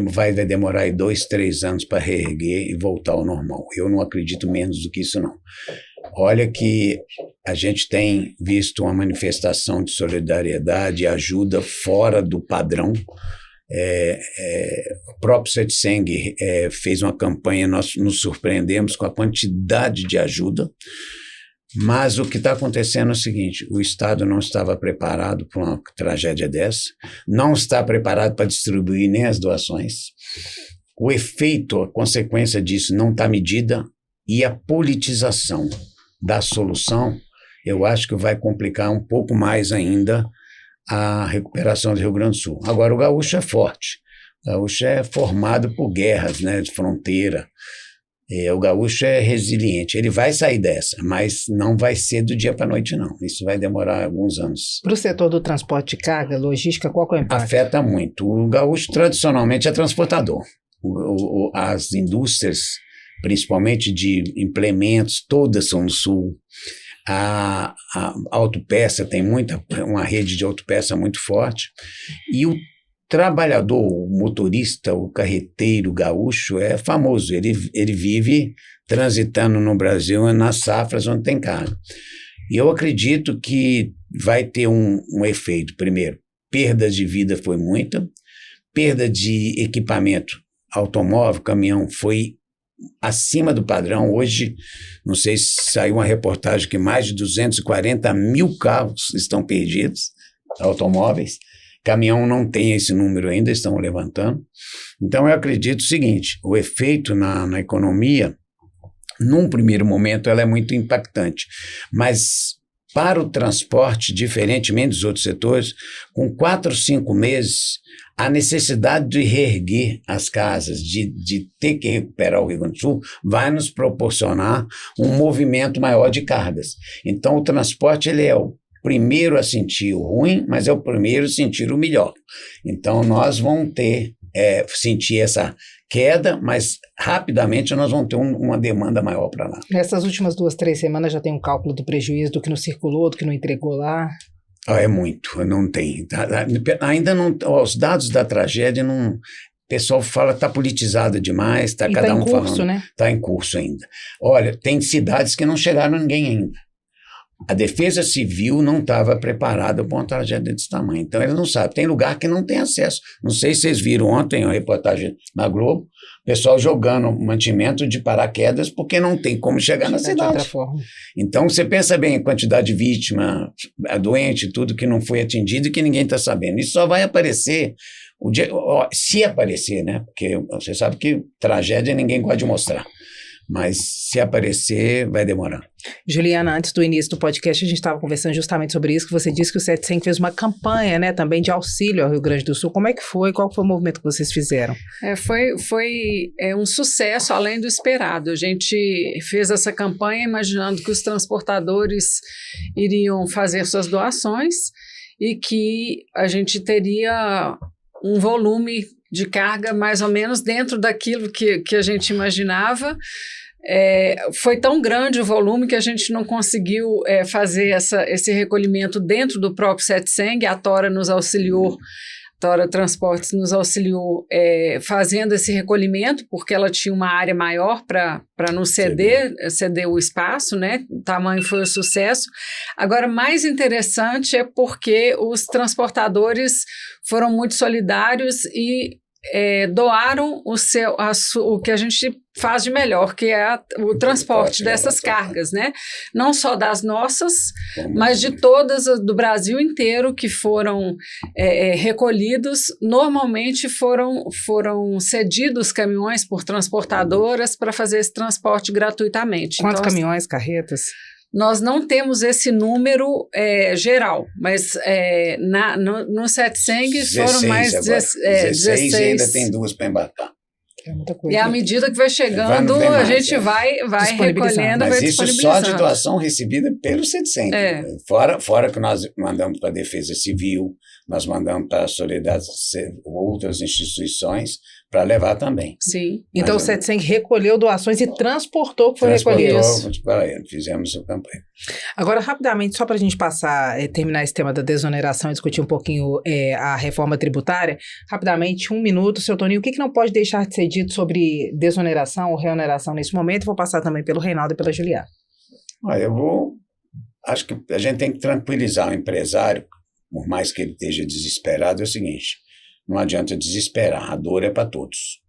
Speaker 2: vai demorar aí 2, 3 anos para reerguer e voltar ao normal. Eu não acredito menos do que isso, não. Olha que a gente tem visto uma manifestação de solidariedade e ajuda fora do padrão. O próprio CETSENG fez uma campanha, nós nos surpreendemos com a quantidade de ajuda. Mas o que está acontecendo é o seguinte, o Estado não estava preparado para uma tragédia dessa, não está preparado para distribuir nem as doações. O efeito, a consequência disso não está medida e a politização da solução, eu acho que vai complicar um pouco mais ainda a recuperação do Rio Grande do Sul. Agora, o gaúcho é forte, o gaúcho é formado por guerras, né, de fronteira. O gaúcho é resiliente, ele vai sair dessa, mas não vai ser do dia para a noite, não. Isso vai demorar alguns anos.
Speaker 1: Para o setor do transporte de carga, logística, qual é o impacto?
Speaker 2: Afeta muito. O gaúcho, tradicionalmente, é transportador. As indústrias, principalmente de implementos, todas são no sul. A autopeça tem uma rede de autopeça muito forte. E o trabalhador, o motorista, o carreteiro gaúcho é famoso, ele vive transitando no Brasil nas safras onde tem carga. E eu acredito que vai ter um efeito. Primeiro, perda de vida foi muita, perda de equipamento, automóvel, caminhão foi acima do padrão. Hoje, não sei se saiu uma reportagem que mais de 240 mil carros estão perdidos. automóveis. Caminhão não tem esse número ainda, estão levantando. Então, eu acredito o seguinte, o efeito na economia, num primeiro momento, ela é muito impactante, mas para o transporte, diferentemente dos outros setores, com 4 ou 5 meses, a necessidade de reerguer as casas, de ter que recuperar o Rio Grande do Sul, vai nos proporcionar um movimento maior de cargas. Então, o transporte ele é o primeiro a sentir o ruim, mas é o primeiro a sentir o melhor. Então, nós vamos sentir essa queda, mas rapidamente nós vamos ter uma demanda maior para lá.
Speaker 1: Nessas últimas 2, 3 semanas já tem um cálculo do prejuízo, do que não circulou, do que não entregou lá?
Speaker 2: É muito, não tem. Ainda não, os dados da tragédia não... O pessoal fala que está politizado demais, está cada um falando. Está em curso, né? Está em curso ainda. Olha, tem cidades que não chegaram a ninguém ainda. A Defesa Civil não estava preparada para uma tragédia desse tamanho. Então, eles não sabem. Tem lugar que não tem acesso. Não sei se vocês viram ontem uma reportagem na Globo, o pessoal jogando mantimento de paraquedas porque não tem como chegar na cidade. De outra forma. Então, você pensa bem a quantidade de vítima, a doente, tudo que não foi atingido e que ninguém está sabendo. Isso só vai aparecer, se aparecer, né? Porque você sabe que tragédia ninguém gosta de mostrar. Mas se aparecer, vai demorar.
Speaker 1: Juliana, antes do início do podcast, a gente estava conversando justamente sobre isso, que você disse que o 700 fez uma campanha, né, também de auxílio ao Rio Grande do Sul. Como é que foi? Qual foi o movimento que vocês fizeram?
Speaker 4: Foi um sucesso além do esperado. A gente fez essa campanha imaginando que os transportadores iriam fazer suas doações e que a gente teria um volume de carga mais ou menos dentro daquilo que a gente imaginava. Foi tão grande o volume que a gente não conseguiu fazer esse recolhimento dentro do próprio Setseng. A Tora nos auxiliou, Tora Transportes nos auxiliou fazendo esse recolhimento, porque ela tinha uma área maior para não ceder o espaço, né? O tamanho foi o sucesso. Agora, mais interessante é porque os transportadores foram muito solidários e doaram o que a gente faz de melhor, que é o transporte dessas cargas, né? Não só das nossas, mas de todas do Brasil inteiro que foram recolhidos. Normalmente foram cedidos caminhões por transportadoras para fazer esse transporte gratuitamente.
Speaker 1: Quantos caminhões, carretas?
Speaker 4: Nós não temos esse número geral, mas no Setseng foram mais
Speaker 2: 16 e ainda tem 2 para embarcar.
Speaker 1: É muita coisa.
Speaker 4: E à medida que vai chegando, a gente vai recolhendo,
Speaker 2: mas
Speaker 4: vai
Speaker 2: isso só de doação recebida pelo Setseng. Fora que nós mandamos para a Defesa Civil, nós mandamos para a Solidariedade, outras instituições, para levar também.
Speaker 4: Sim.
Speaker 1: Então o Setseng recolheu doações e transportou o que foi recolhido.
Speaker 2: Fizemos a campanha.
Speaker 1: Agora, rapidamente, só para a gente terminar esse tema da desoneração e discutir um pouquinho a reforma tributária, rapidamente, 1 minuto, seu Toninho, o que não pode deixar de ser dito sobre desoneração ou reoneração nesse momento? Vou passar também pelo Reinaldo e pela Juliana.
Speaker 2: Acho que a gente tem que tranquilizar o empresário, por mais que ele esteja desesperado, é o seguinte: não adianta desesperar, a dor é para todos.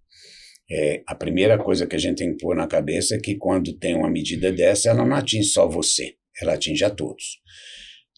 Speaker 2: A primeira coisa que a gente tem que pôr na cabeça é que quando tem uma medida dessa, ela não atinge só você, ela atinge a todos.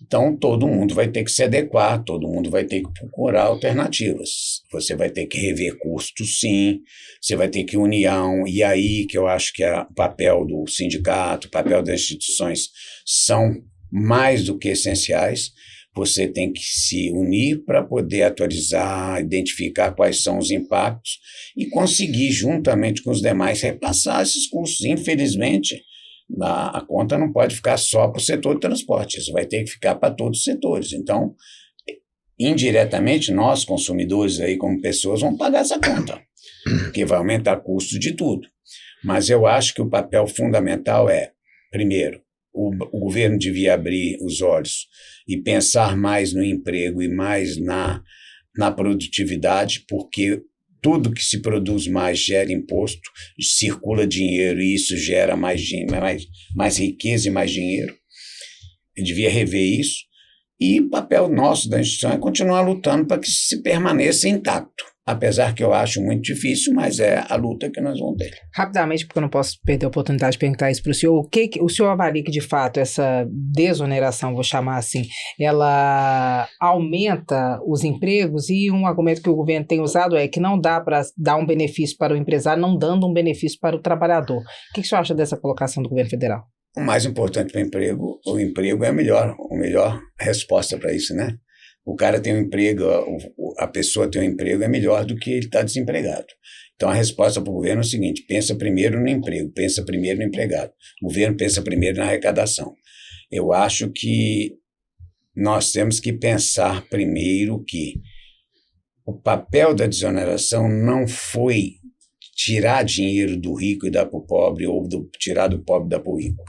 Speaker 2: Então, todo mundo vai ter que se adequar, todo mundo vai ter que procurar alternativas. Você vai ter que rever custos, sim, você vai ter que união, e aí que eu acho que o papel do sindicato, o papel das instituições são mais do que essenciais. Você tem que se unir para poder atualizar, identificar quais são os impactos e conseguir, juntamente com os demais, repassar esses custos. Infelizmente, a conta não pode ficar só para o setor de transporte, isso vai ter que ficar para todos os setores. Então, indiretamente, nós, consumidores, aí, como pessoas, vamos pagar essa conta, porque vai aumentar o custo de tudo. Mas eu acho que o papel fundamental é, primeiro, o governo devia abrir os olhos e pensar mais no emprego e mais na produtividade, porque tudo que se produz mais gera imposto, circula dinheiro e isso gera mais riqueza e mais dinheiro. Ele devia rever isso. E o papel nosso da instituição é continuar lutando para que se permaneça intacto. apesar que eu acho muito difícil, mas é a luta que nós vamos ter.
Speaker 1: Rapidamente, porque eu não posso perder a oportunidade de perguntar isso para o senhor, o senhor avalia que, de fato, essa desoneração, vou chamar assim, ela aumenta os empregos? E um argumento que o governo tem usado é que não dá para dar um benefício para o empresário, não dando um benefício para o trabalhador. O que o senhor acha dessa colocação do governo federal?
Speaker 2: O mais importante para o emprego é a melhor resposta para isso, né? O cara tem um emprego, a pessoa tem um emprego é melhor do que ele estar desempregado. Então, a resposta para o governo é o seguinte: pensa primeiro no emprego, pensa primeiro no empregado. O governo pensa primeiro na arrecadação. Eu acho que nós temos que pensar primeiro que o papel da desoneração não foi tirar dinheiro do rico e dar para o pobre, ou tirar do pobre e dar para o rico.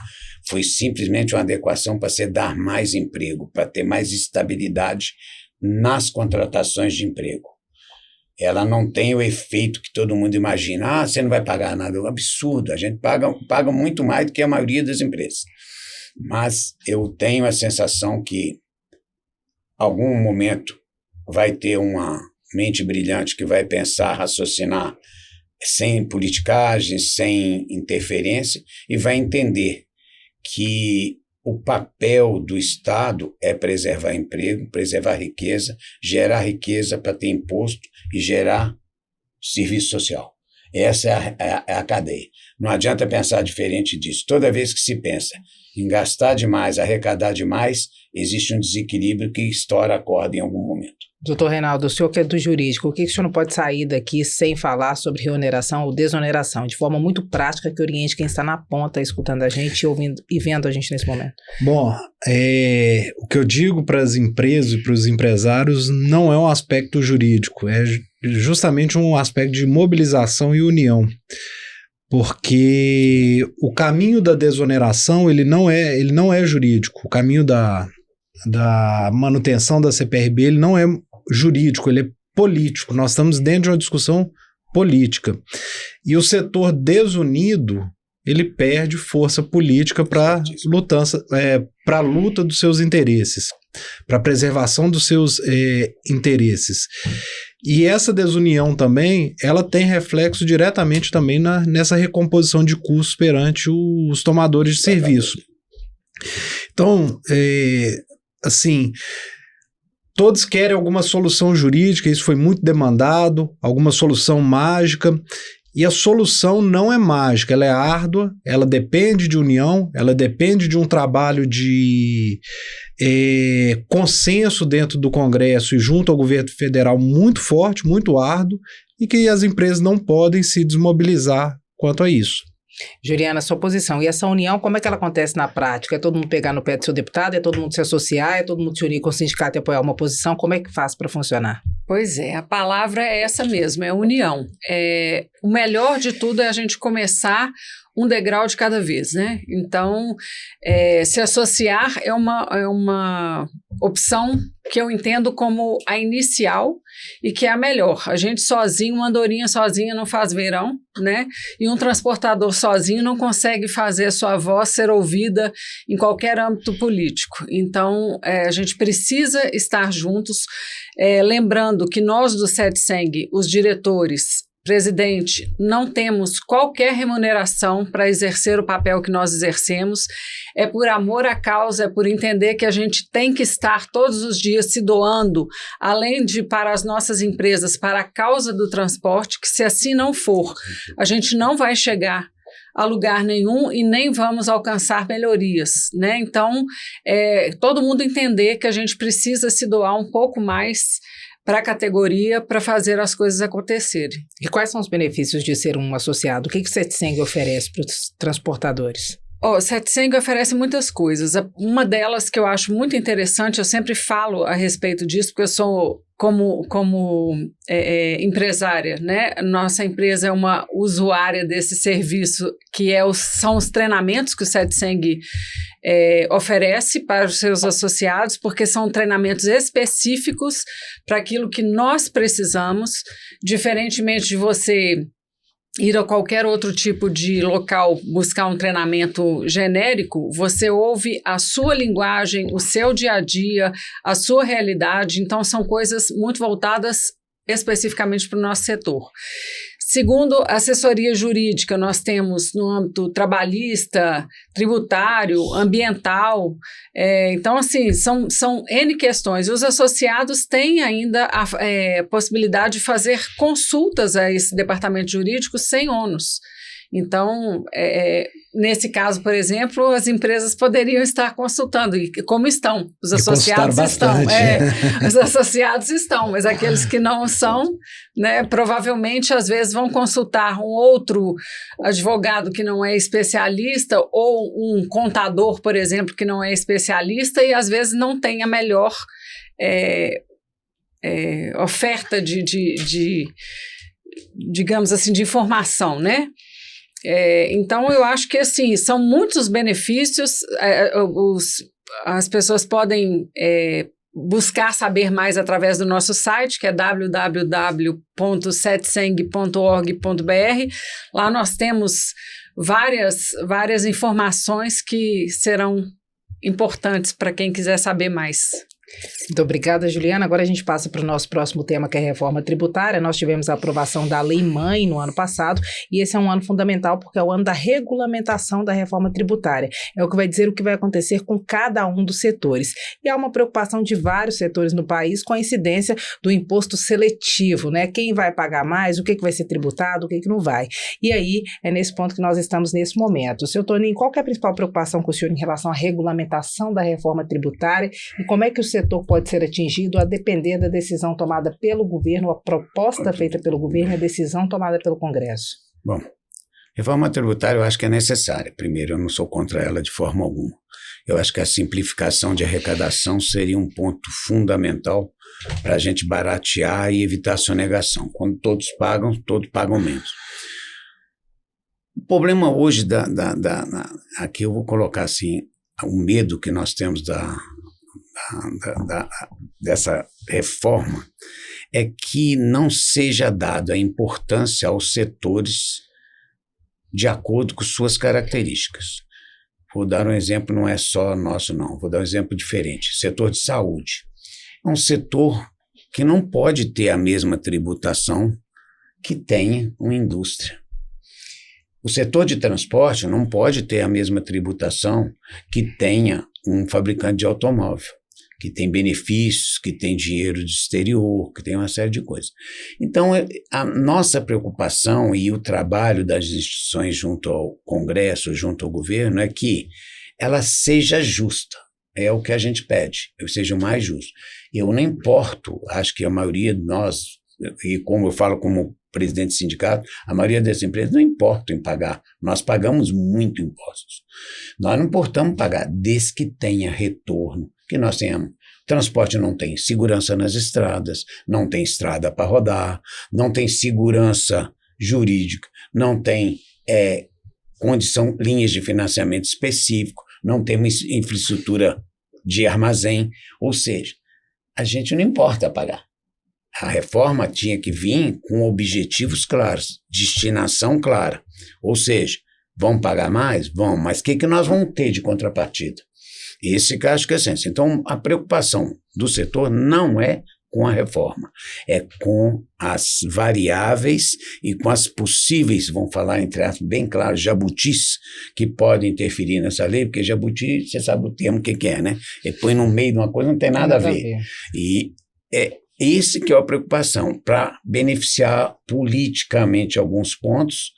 Speaker 2: Foi simplesmente uma adequação para você dar mais emprego, para ter mais estabilidade nas contratações de emprego. Ela não tem o efeito que todo mundo imagina. Você não vai pagar nada. É um absurdo. A gente paga muito mais do que a maioria das empresas. Mas eu tenho a sensação que algum momento vai ter uma mente brilhante que vai pensar, raciocinar, sem politicagem, sem interferência, e vai entender que o papel do Estado é preservar emprego, preservar riqueza, gerar riqueza para ter imposto e gerar serviço social. Essa é a cadeia. Não adianta pensar diferente disso. Toda vez que se pensa em gastar demais, arrecadar demais, existe um desequilíbrio que estoura a corda em algum momento.
Speaker 1: Doutor Reinaldo, o senhor que é do jurídico, o que o senhor não pode sair daqui sem falar sobre reoneração ou desoneração, de forma muito prática, que oriente quem está na ponta escutando a gente, ouvindo e vendo a gente nesse momento?
Speaker 3: Bom, o que eu digo para as empresas e para os empresários não é um aspecto jurídico, é justamente um aspecto de mobilização e união. Porque o caminho da desoneração ele não é jurídico. O caminho da manutenção da CPRB ele não é jurídico, ele é político. Nós estamos dentro de uma discussão política. E o setor desunido ele perde força política para a luta dos seus interesses, para a preservação dos seus interesses. E essa desunião também, ela tem reflexo diretamente também nessa recomposição de custos perante os tomadores de serviço. Então, assim, todos querem alguma solução jurídica, isso foi muito demandado, alguma solução mágica, e a solução não é mágica, ela é árdua, ela depende de união, ela depende de um trabalho de consenso dentro do Congresso e junto ao governo federal muito forte, muito árduo, e que as empresas não podem se desmobilizar quanto a isso.
Speaker 1: Juliana, sua posição. E essa união, como é que ela acontece na prática? É todo mundo pegar no pé do seu deputado? É todo mundo se associar? É todo mundo se unir com o sindicato e apoiar uma posição? Como é que faz para funcionar?
Speaker 4: Pois é, a palavra é essa mesmo, é união. O melhor de tudo é a gente começar um degrau de cada vez, né? Então, se associar é uma opção que eu entendo como a inicial e que é a melhor. A gente sozinho, uma andorinha sozinha não faz verão, né? E um transportador sozinho não consegue fazer a sua voz ser ouvida em qualquer âmbito político. Então, a gente precisa estar juntos, lembrando que nós do CETSENG, os diretores, presidente, não temos qualquer remuneração para exercer o papel que nós exercemos, é por amor à causa, é por entender que a gente tem que estar todos os dias se doando, além de para as nossas empresas, para a causa do transporte, que se assim não for, a gente não vai chegar a lugar nenhum e nem vamos alcançar melhorias, né? Então, todo mundo entender que a gente precisa se doar um pouco mais para a categoria, para fazer as coisas acontecerem.
Speaker 1: E quais são os benefícios de ser um associado? O que o CETSENG oferece para os transportadores?
Speaker 4: O CETSENG oferece muitas coisas. Uma delas que eu acho muito interessante, eu sempre falo a respeito disso, porque eu sou como empresária, né? Nossa empresa é uma usuária desse serviço, que são os treinamentos que o CETSENG oferece para os seus associados, porque são treinamentos específicos para aquilo que nós precisamos, diferentemente de você ir a qualquer outro tipo de local buscar um treinamento genérico, você ouve a sua linguagem, o seu dia a dia, a sua realidade, então são coisas muito voltadas especificamente para o nosso setor. Segundo, assessoria jurídica, nós temos no âmbito trabalhista, tributário, ambiental. Então, assim, são N questões. Os associados têm ainda a possibilidade de fazer consultas a esse departamento jurídico sem ônus. Então, nesse caso, por exemplo, as empresas poderiam estar consultando, e como estão, os associados estão. Os associados estão, mas aqueles que não são, né, provavelmente, às vezes, vão consultar um outro advogado que não é especialista ou um contador, por exemplo, que não é especialista e, às vezes, não tem a melhor oferta digamos assim, de informação, né? Então, eu acho que, assim, são muitos benefícios, as pessoas podem buscar saber mais através do nosso site, que é www.setseng.org.br. Lá nós temos várias informações que serão importantes para quem quiser saber mais.
Speaker 1: Muito obrigada, Juliana. Agora a gente passa para o nosso próximo tema, que é a reforma tributária. Nós tivemos a aprovação da Lei Mãe no ano passado, e esse é um ano fundamental porque é o ano da regulamentação da reforma tributária. É o que vai dizer o que vai acontecer com cada um dos setores. E há uma preocupação de vários setores no país com a incidência do imposto seletivo, né? Quem vai pagar mais, o que vai ser tributado, o que não vai. E aí, é nesse ponto que nós estamos nesse momento. Seu Toninho, qual que é a principal preocupação com o senhor em relação à regulamentação da reforma tributária e como é que o setor pode ser atingido a depender da decisão tomada pelo governo, a proposta feita pelo governo e a decisão tomada pelo Congresso?
Speaker 2: Bom, reforma tributária eu acho que é necessária. Primeiro, eu não sou contra ela de forma alguma. Eu acho que a simplificação de arrecadação seria um ponto fundamental para a gente baratear e evitar a sonegação. Quando todos pagam menos. O problema hoje aqui eu vou colocar assim, o medo que nós temos dessa reforma é que não seja dada a importância aos setores de acordo com suas características. Vou dar um exemplo, não é só nosso não, vou dar um exemplo diferente. Setor de saúde. É um setor que não pode ter a mesma tributação que tem uma indústria. O setor de transporte não pode ter a mesma tributação que tenha um fabricante de automóvel, que tem benefícios, que tem dinheiro de exterior, que tem uma série de coisas. Então, a nossa preocupação e o trabalho das instituições junto ao Congresso, junto ao governo, é que ela seja justa. É o que a gente pede, que seja o mais justo. Eu não importo, acho que a maioria de nós, e como eu falo como presidente do sindicato, a maioria dessas empresas não importa em pagar. Nós pagamos muito impostos. Nós não importamos pagar, desde que tenha retorno, que nós tenhamos. Transporte não tem segurança nas estradas, não tem estrada para rodar, não tem segurança jurídica, não tem condição, linhas de financiamento específico, não tem uma infraestrutura de armazém, ou seja, a gente não importa pagar. A reforma tinha que vir com objetivos claros, destinação clara. Ou seja, vão pagar mais? Vão, mas o que nós vamos ter de contrapartida? Esse que acho que é a essência. Então, a preocupação do setor não é com a reforma, é com as variáveis e com as possíveis, vamos falar entre aspas, bem claro, jabutis que podem interferir nessa lei, porque jabuti, você sabe o termo que é, né? Ele põe no meio de uma coisa, não tem nada a ver. E esse que é a preocupação, para beneficiar politicamente alguns pontos,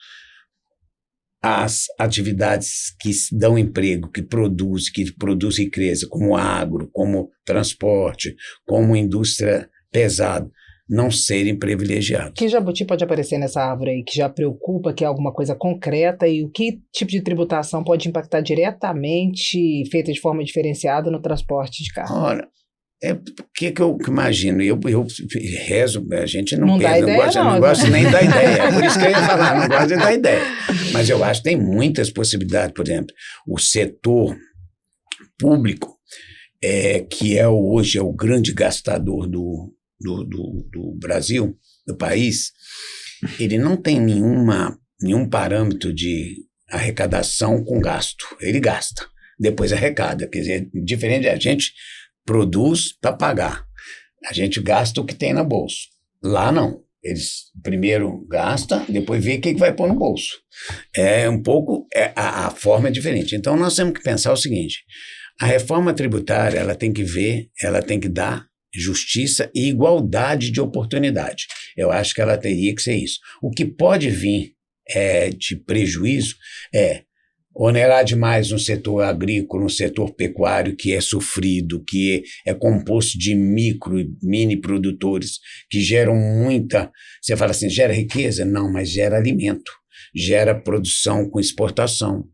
Speaker 2: as atividades que dão emprego, que produzem riqueza, como agro, como transporte, como indústria pesada, não serem privilegiados.
Speaker 1: Que jabuti pode aparecer nessa árvore aí, que já preocupa, que é alguma coisa concreta, e o que tipo de tributação pode impactar diretamente, feita de forma diferenciada no transporte de carro?
Speaker 2: Ora, o que eu imagino? Eu rezo, a gente não pensa, não gosto nem da ideia. É por isso que eu ia falar, não gosto de dar ideia. Mas eu acho que tem muitas possibilidades. Por exemplo, o setor público, que hoje é o grande gastador do Brasil, do país, ele não tem nenhum parâmetro de arrecadação com gasto. Ele gasta, depois arrecada. Quer dizer, diferente, a gente produz para pagar. A gente gasta o que tem na bolsa. Lá não. Eles primeiro gastam, depois vê o que vai pôr no bolso. A forma é diferente. Então, nós temos que pensar o seguinte, a reforma tributária, ela tem que dar justiça e igualdade de oportunidade. Eu acho que ela teria que ser isso. O que pode vir de prejuízo é onerar demais no setor agrícola, no setor pecuário, que é sofrido, que é composto de micro e mini produtores, que geram você fala assim, gera riqueza? Não, mas gera alimento, gera produção com exportação.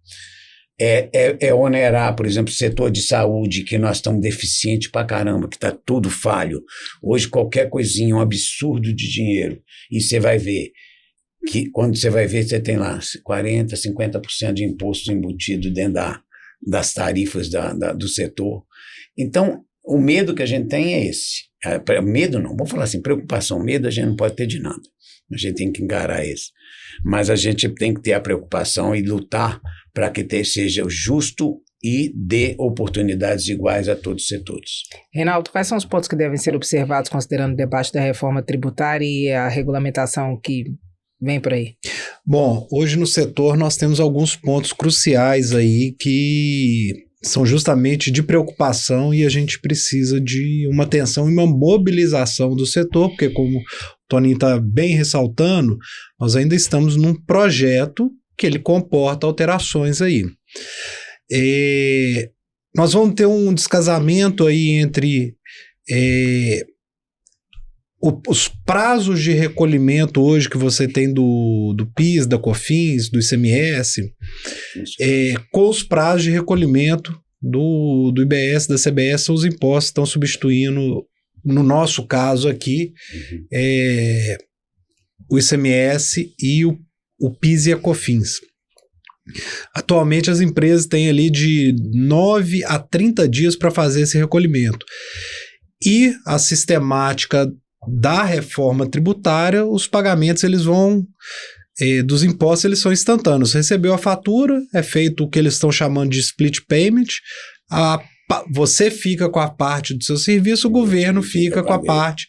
Speaker 2: Onerar, por exemplo, o setor de saúde, que nós estamos deficientes pra caramba, que está tudo falho. Hoje qualquer coisinha, um absurdo de dinheiro, e você vai ver que quando você vai ver, você tem lá 40%, 50% de imposto embutido dentro das tarifas do setor. Então, o medo que a gente tem é esse. Medo não, vamos falar assim, preocupação, medo a gente não pode ter de nada. A gente tem que encarar esse. Mas a gente tem que ter a preocupação e lutar para que seja justo e dê oportunidades iguais a todos os setores.
Speaker 1: Reinaldo, quais são os pontos que devem ser observados considerando o debate da reforma tributária e a regulamentação que vem por aí?
Speaker 3: Bom, hoje no setor nós temos alguns pontos cruciais aí que são justamente de preocupação e a gente precisa de uma atenção e uma mobilização do setor, porque como o Toninho está bem ressaltando, nós ainda estamos num projeto que ele comporta alterações aí. Nós vamos ter um descasamento aí entre os prazos de recolhimento hoje que você tem do PIS, da COFINS, do ICMS, com os prazos de recolhimento do IBS, da CBS, os impostos estão substituindo, no nosso caso aqui, o ICMS e o PIS e a COFINS. Atualmente as empresas têm ali de 9 a 30 dias para fazer esse recolhimento. E a sistemática da reforma tributária, os pagamentos eles vão dos impostos eles são instantâneos. Recebeu a fatura, é feito o que eles estão chamando de split payment, você fica com a parte do seu serviço, o governo fica com a parte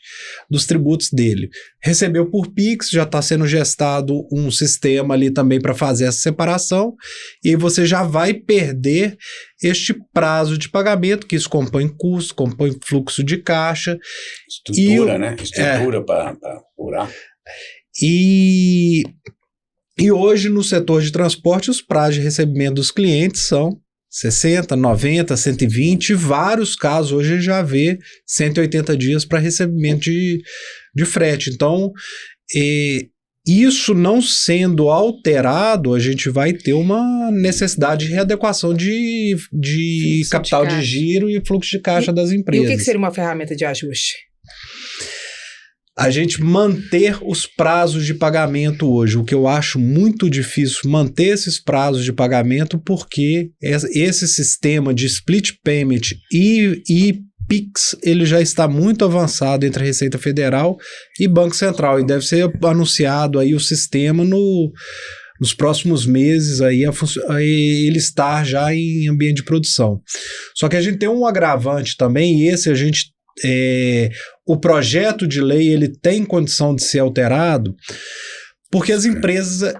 Speaker 3: dos tributos dele. Recebeu por Pix, já está sendo gestado um sistema ali também para fazer essa separação, e aí você já vai perder este prazo de pagamento, que isso compõe custo, compõe fluxo de caixa.
Speaker 2: Estrutura, né? Estrutura para apurar.
Speaker 3: E hoje no setor de transporte, os prazos de recebimento dos clientes são 60, 90, 120, vários casos hoje já vê 180 dias para recebimento de frete. Então, isso não sendo alterado, a gente vai ter uma necessidade de readequação de capital de giro e fluxo de caixa das empresas.
Speaker 1: E o que seria uma ferramenta de ajuste?
Speaker 3: A gente manter os prazos de pagamento hoje, o que eu acho muito difícil, manter esses prazos de pagamento, porque esse sistema de split payment e PIX, ele já está muito avançado entre a Receita Federal e Banco Central, e deve ser anunciado aí o sistema nos próximos meses, aí ele estar já em ambiente de produção. Só que a gente tem um agravante também, e esse a gente o projeto de lei ele tem condição de ser alterado, porque as empresas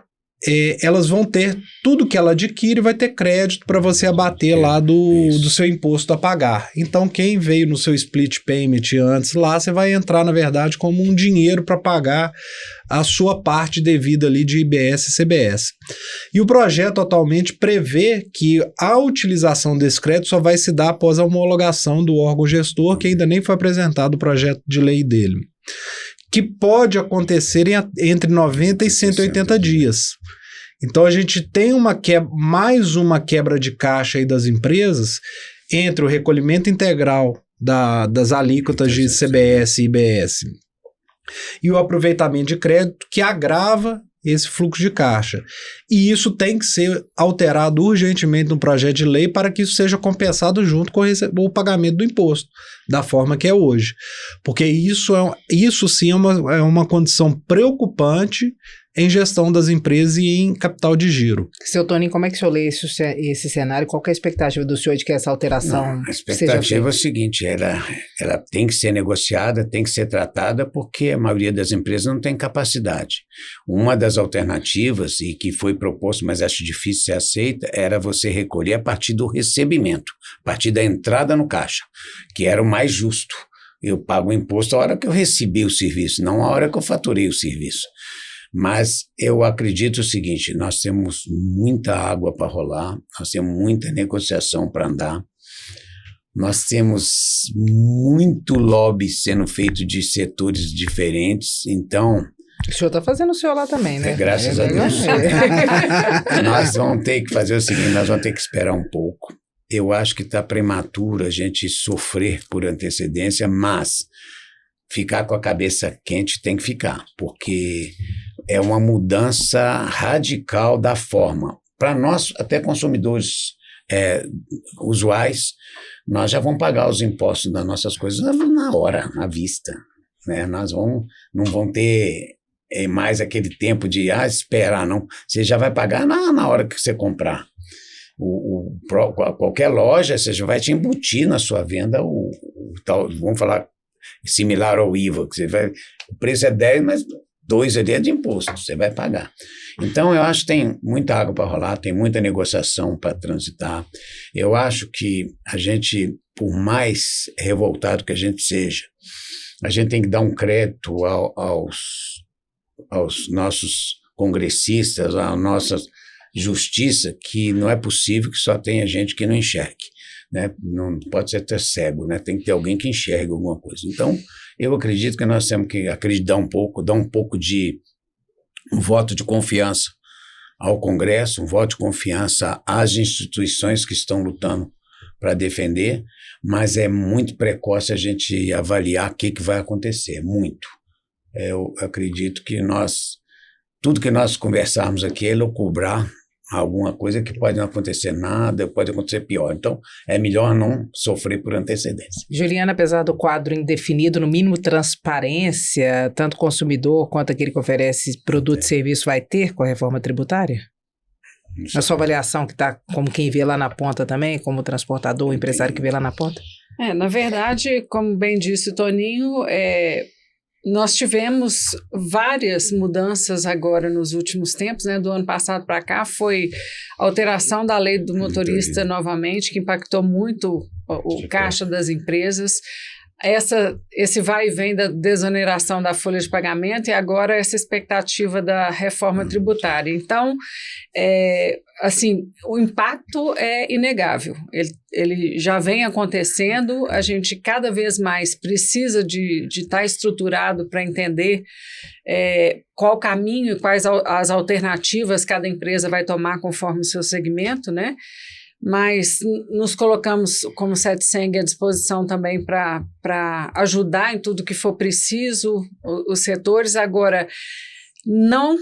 Speaker 3: elas vão ter tudo que ela adquire, vai ter crédito para você abater lá do seu imposto a pagar. Então quem veio no seu split payment antes lá, você vai entrar na verdade como um dinheiro para pagar a sua parte devida ali de IBS e CBS. E o projeto atualmente prevê que a utilização desse crédito só vai se dar após a homologação do órgão gestor, que ainda nem foi apresentado o projeto de lei dele, que pode acontecer entre 90 e 180 dias. Então a gente tem mais uma quebra de caixa aí das empresas entre o recolhimento integral das alíquotas de CBS e IBS e o aproveitamento de crédito, que agrava esse fluxo de caixa. E isso tem que ser alterado urgentemente no projeto de lei para que isso seja compensado junto com o pagamento do imposto, da forma que é hoje. Porque isso sim é uma condição preocupante em gestão das empresas e em capital de giro.
Speaker 1: Seu Toninho, como é que o senhor lê esse cenário? Qual que é a expectativa do senhor de que essa alteração
Speaker 2: Não, a
Speaker 1: seja
Speaker 2: expectativa é o
Speaker 1: feita?
Speaker 2: seguinte, ela tem que ser negociada, tem que ser tratada, porque a maioria das empresas não tem capacidade. Uma das alternativas, e que foi proposto, mas acho difícil ser aceita, era você recolher a partir do recebimento, a partir da entrada no caixa, que era o mais justo. Eu pago o imposto a hora que eu recebi o serviço, não a hora que eu faturei o serviço. Mas eu acredito o seguinte, nós temos muita água para rolar, nós temos muita negociação para andar, nós temos muito lobby sendo feito de setores diferentes, então...
Speaker 1: O senhor está fazendo o senhor lá também, né?
Speaker 2: Graças a Deus. Nós vamos ter que fazer o seguinte, nós vamos ter que esperar um pouco. Eu acho que está prematuro a gente sofrer por antecedência, mas ficar com a cabeça quente tem que ficar, porque é uma mudança radical da forma. Para nós, até consumidores usuais, nós já vamos pagar os impostos das nossas coisas na hora, à vista. Né? Não vão ter mais aquele tempo de esperar, não. Você já vai pagar na hora que você comprar. Qualquer loja, você já vai te embutir na sua venda o tal, vamos falar, similar ao IVA, que o preço é 10, mas 2 ali é de imposto, você vai pagar. Então, eu acho que tem muita água para rolar, tem muita negociação para transitar. Eu acho que a gente, por mais revoltado que a gente seja, a gente tem que dar um crédito aos nossos congressistas, à nossa justiça, que não é possível que só tenha gente que não enxergue. Né? Não pode ser até cego, né? Tem que ter alguém que enxergue alguma coisa. Então, eu acredito que nós temos que acreditar um pouco, dar um pouco de um voto de confiança ao Congresso, um voto de confiança às instituições que estão lutando para defender, mas é muito precoce a gente avaliar o que vai acontecer, muito. Eu acredito que tudo que nós conversarmos aqui é lucubrar alguma coisa que pode não acontecer nada, pode acontecer pior. Então, é melhor não sofrer por antecedência.
Speaker 1: Juliana, apesar do quadro indefinido, no mínimo transparência, tanto o consumidor quanto aquele que oferece produto e serviço vai ter com a reforma tributária? Na sua avaliação, que está como quem vê lá na ponta também, como o transportador, o empresário que vê lá na ponta?
Speaker 4: Na verdade, como bem disse o Toninho, nós tivemos várias mudanças agora nos últimos tempos, né? Do ano passado para cá foi a alteração da lei do motorista novamente, que impactou muito o caixa das empresas. Esse vai e vem da desoneração da folha de pagamento e agora essa expectativa da reforma tributária. Então, assim, o impacto é inegável. Ele já vem acontecendo, a gente cada vez mais precisa de estar estruturado para entender qual o caminho e quais as alternativas cada empresa vai tomar conforme o seu segmento, né? Mas nos colocamos como CETSENG à disposição também para ajudar em tudo que for preciso os setores. Agora, não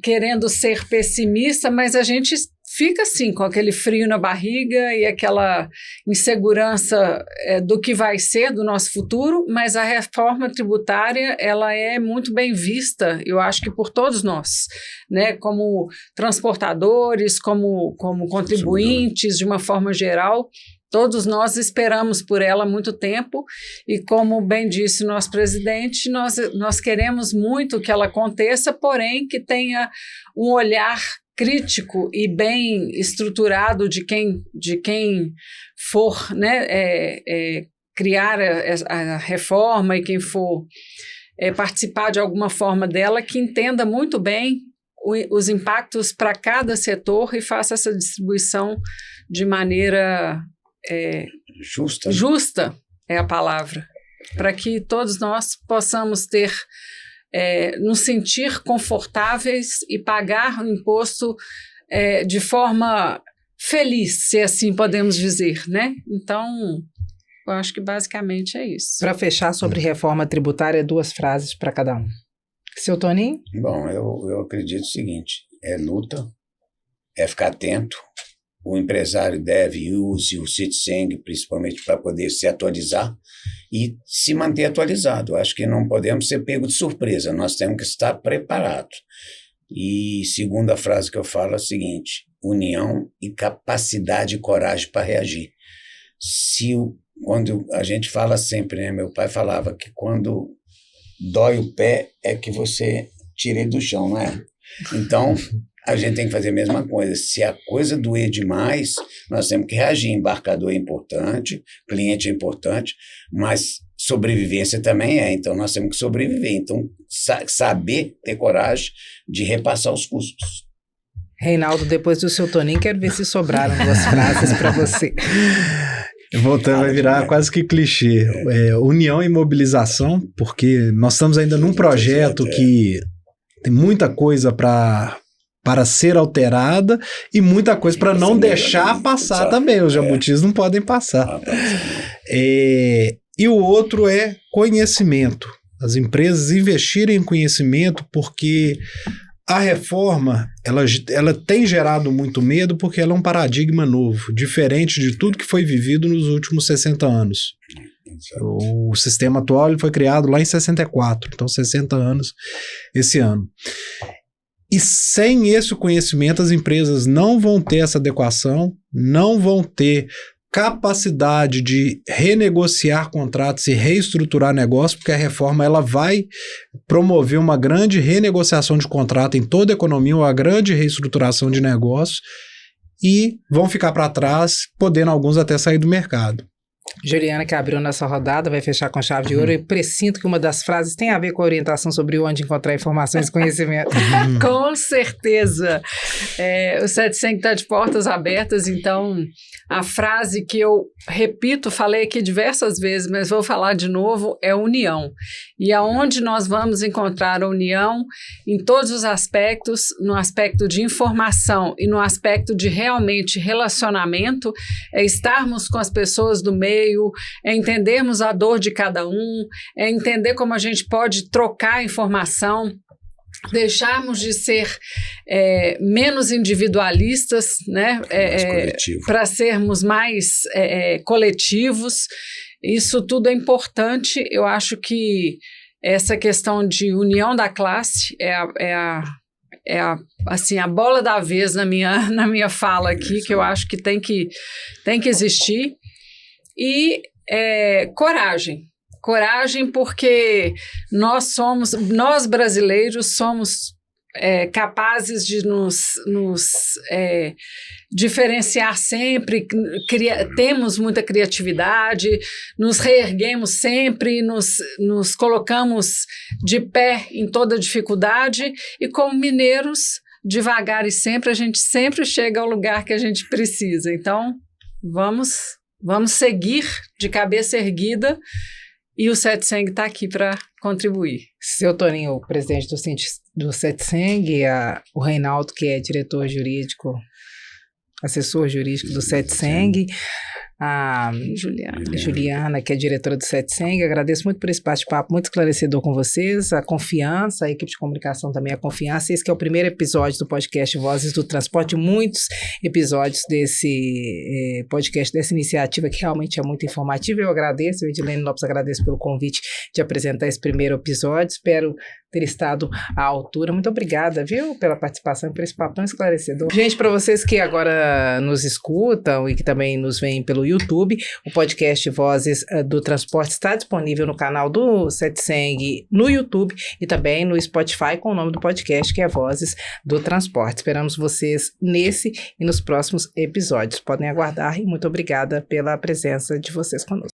Speaker 4: querendo ser pessimista, mas a gente fica assim, com aquele frio na barriga e aquela insegurança do que vai ser do nosso futuro, mas a reforma tributária, ela é muito bem vista, eu acho que por todos nós, né, como transportadores, como contribuintes, de uma forma geral. Todos nós esperamos por ela há muito tempo e, como bem disse o nosso presidente, nós queremos muito que ela aconteça, porém que tenha um olhar crítico e bem estruturado de quem for, né, criar a reforma e quem for participar de alguma forma dela, que entenda muito bem os impactos para cada setor e faça essa distribuição de maneira justa é a palavra, para que todos nós possamos nos sentir confortáveis e pagar o imposto de forma feliz, se assim podemos dizer, né? Então, eu acho que basicamente é isso.
Speaker 1: Para fechar sobre reforma tributária, 2 frases para cada um. Seu Toninho?
Speaker 2: Bom, eu acredito o seguinte, é luta, é ficar atento, o empresário deve e use o CITSENG, principalmente para poder se atualizar e se manter atualizado. Eu acho que não podemos ser pego de surpresa, nós temos que estar preparados. E segunda frase que eu falo é a seguinte: união e capacidade e coragem para reagir. Quando a gente fala sempre, né? Meu pai falava que quando dói o pé é que você tira ele do chão, não é? Então, a gente tem que fazer a mesma coisa. Se a coisa doer demais, nós temos que reagir. Embarcador é importante, cliente é importante, mas sobrevivência também é. Então, nós temos que sobreviver. Então, saber ter coragem de repassar os custos.
Speaker 1: Reinaldo, depois do seu Toninho, quero ver se sobraram 2 frases para você.
Speaker 3: Voltando, vai virar quase que clichê. União e mobilização, porque nós estamos ainda num projeto que tem muita coisa para ser alterada e muita coisa para não deixar passar também. Os jabutis não podem passar. E o outro é conhecimento. As empresas investirem em conhecimento, porque a reforma, ela tem gerado muito medo porque ela é um paradigma novo, diferente de tudo que foi vivido nos últimos 60 anos. O sistema atual ele foi criado lá em 64, então 60 anos esse ano. E sem esse conhecimento, as empresas não vão ter essa adequação, não vão ter capacidade de renegociar contratos e reestruturar negócios, porque a reforma ela vai promover uma grande renegociação de contrato em toda a economia, uma grande reestruturação de negócios, e vão ficar para trás, podendo alguns até sair do mercado.
Speaker 1: Juliana, que abriu nessa rodada, vai fechar com chave de ouro. Eu pressinto que uma das frases tem a ver com a orientação sobre onde encontrar informações e conhecimento.
Speaker 4: Com certeza. O CETSENG está de portas abertas, então a frase que eu repito, falei aqui diversas vezes, mas vou falar de novo, é união. E aonde nós vamos encontrar a união em todos os aspectos, no aspecto de informação e no aspecto de realmente relacionamento, é estarmos com as pessoas do meio, é entendermos a dor de cada um, é entender como a gente pode trocar informação, deixarmos de ser menos individualistas, né, para sermos mais coletivos. Isso tudo é importante. Eu acho que essa questão de união da classe assim, a bola da vez na minha fala aqui, que eu acho que tem que existir. E coragem. Coragem, porque nós brasileiros somos capazes de nos diferenciar sempre, temos muita criatividade, nos reerguemos sempre, nos colocamos de pé em toda dificuldade, e como mineiros, devagar e sempre, a gente sempre chega ao lugar que a gente precisa. Então, vamos seguir de cabeça erguida, e o CETSENG está aqui para contribuir.
Speaker 1: Seu Toninho, o presidente do CETSENG, o Reinaldo, que é diretor jurídico, assessor jurídico do CETSENG, a Juliana, que é diretora do CETSENG. Agradeço muito por esse bate-papo muito esclarecedor com vocês, a confiança, a equipe de comunicação também a confiança. Esse que é o primeiro episódio do podcast Vozes do Transporte, muitos episódios desse podcast, dessa iniciativa que realmente é muito informativa. Eu agradeço, eu, Edilene Lopes, agradeço pelo convite de apresentar esse primeiro episódio. Espero ter estado à altura. Muito obrigada, viu, pela participação e por esse papo tão esclarecedor. Gente, para vocês que agora nos escutam e que também nos veem pelo YouTube, o podcast Vozes do Transporte está disponível no canal do CETSENG no YouTube e também no Spotify, com o nome do podcast, que é Vozes do Transporte. Esperamos vocês nesse e nos próximos episódios. Podem aguardar, e muito obrigada pela presença de vocês conosco.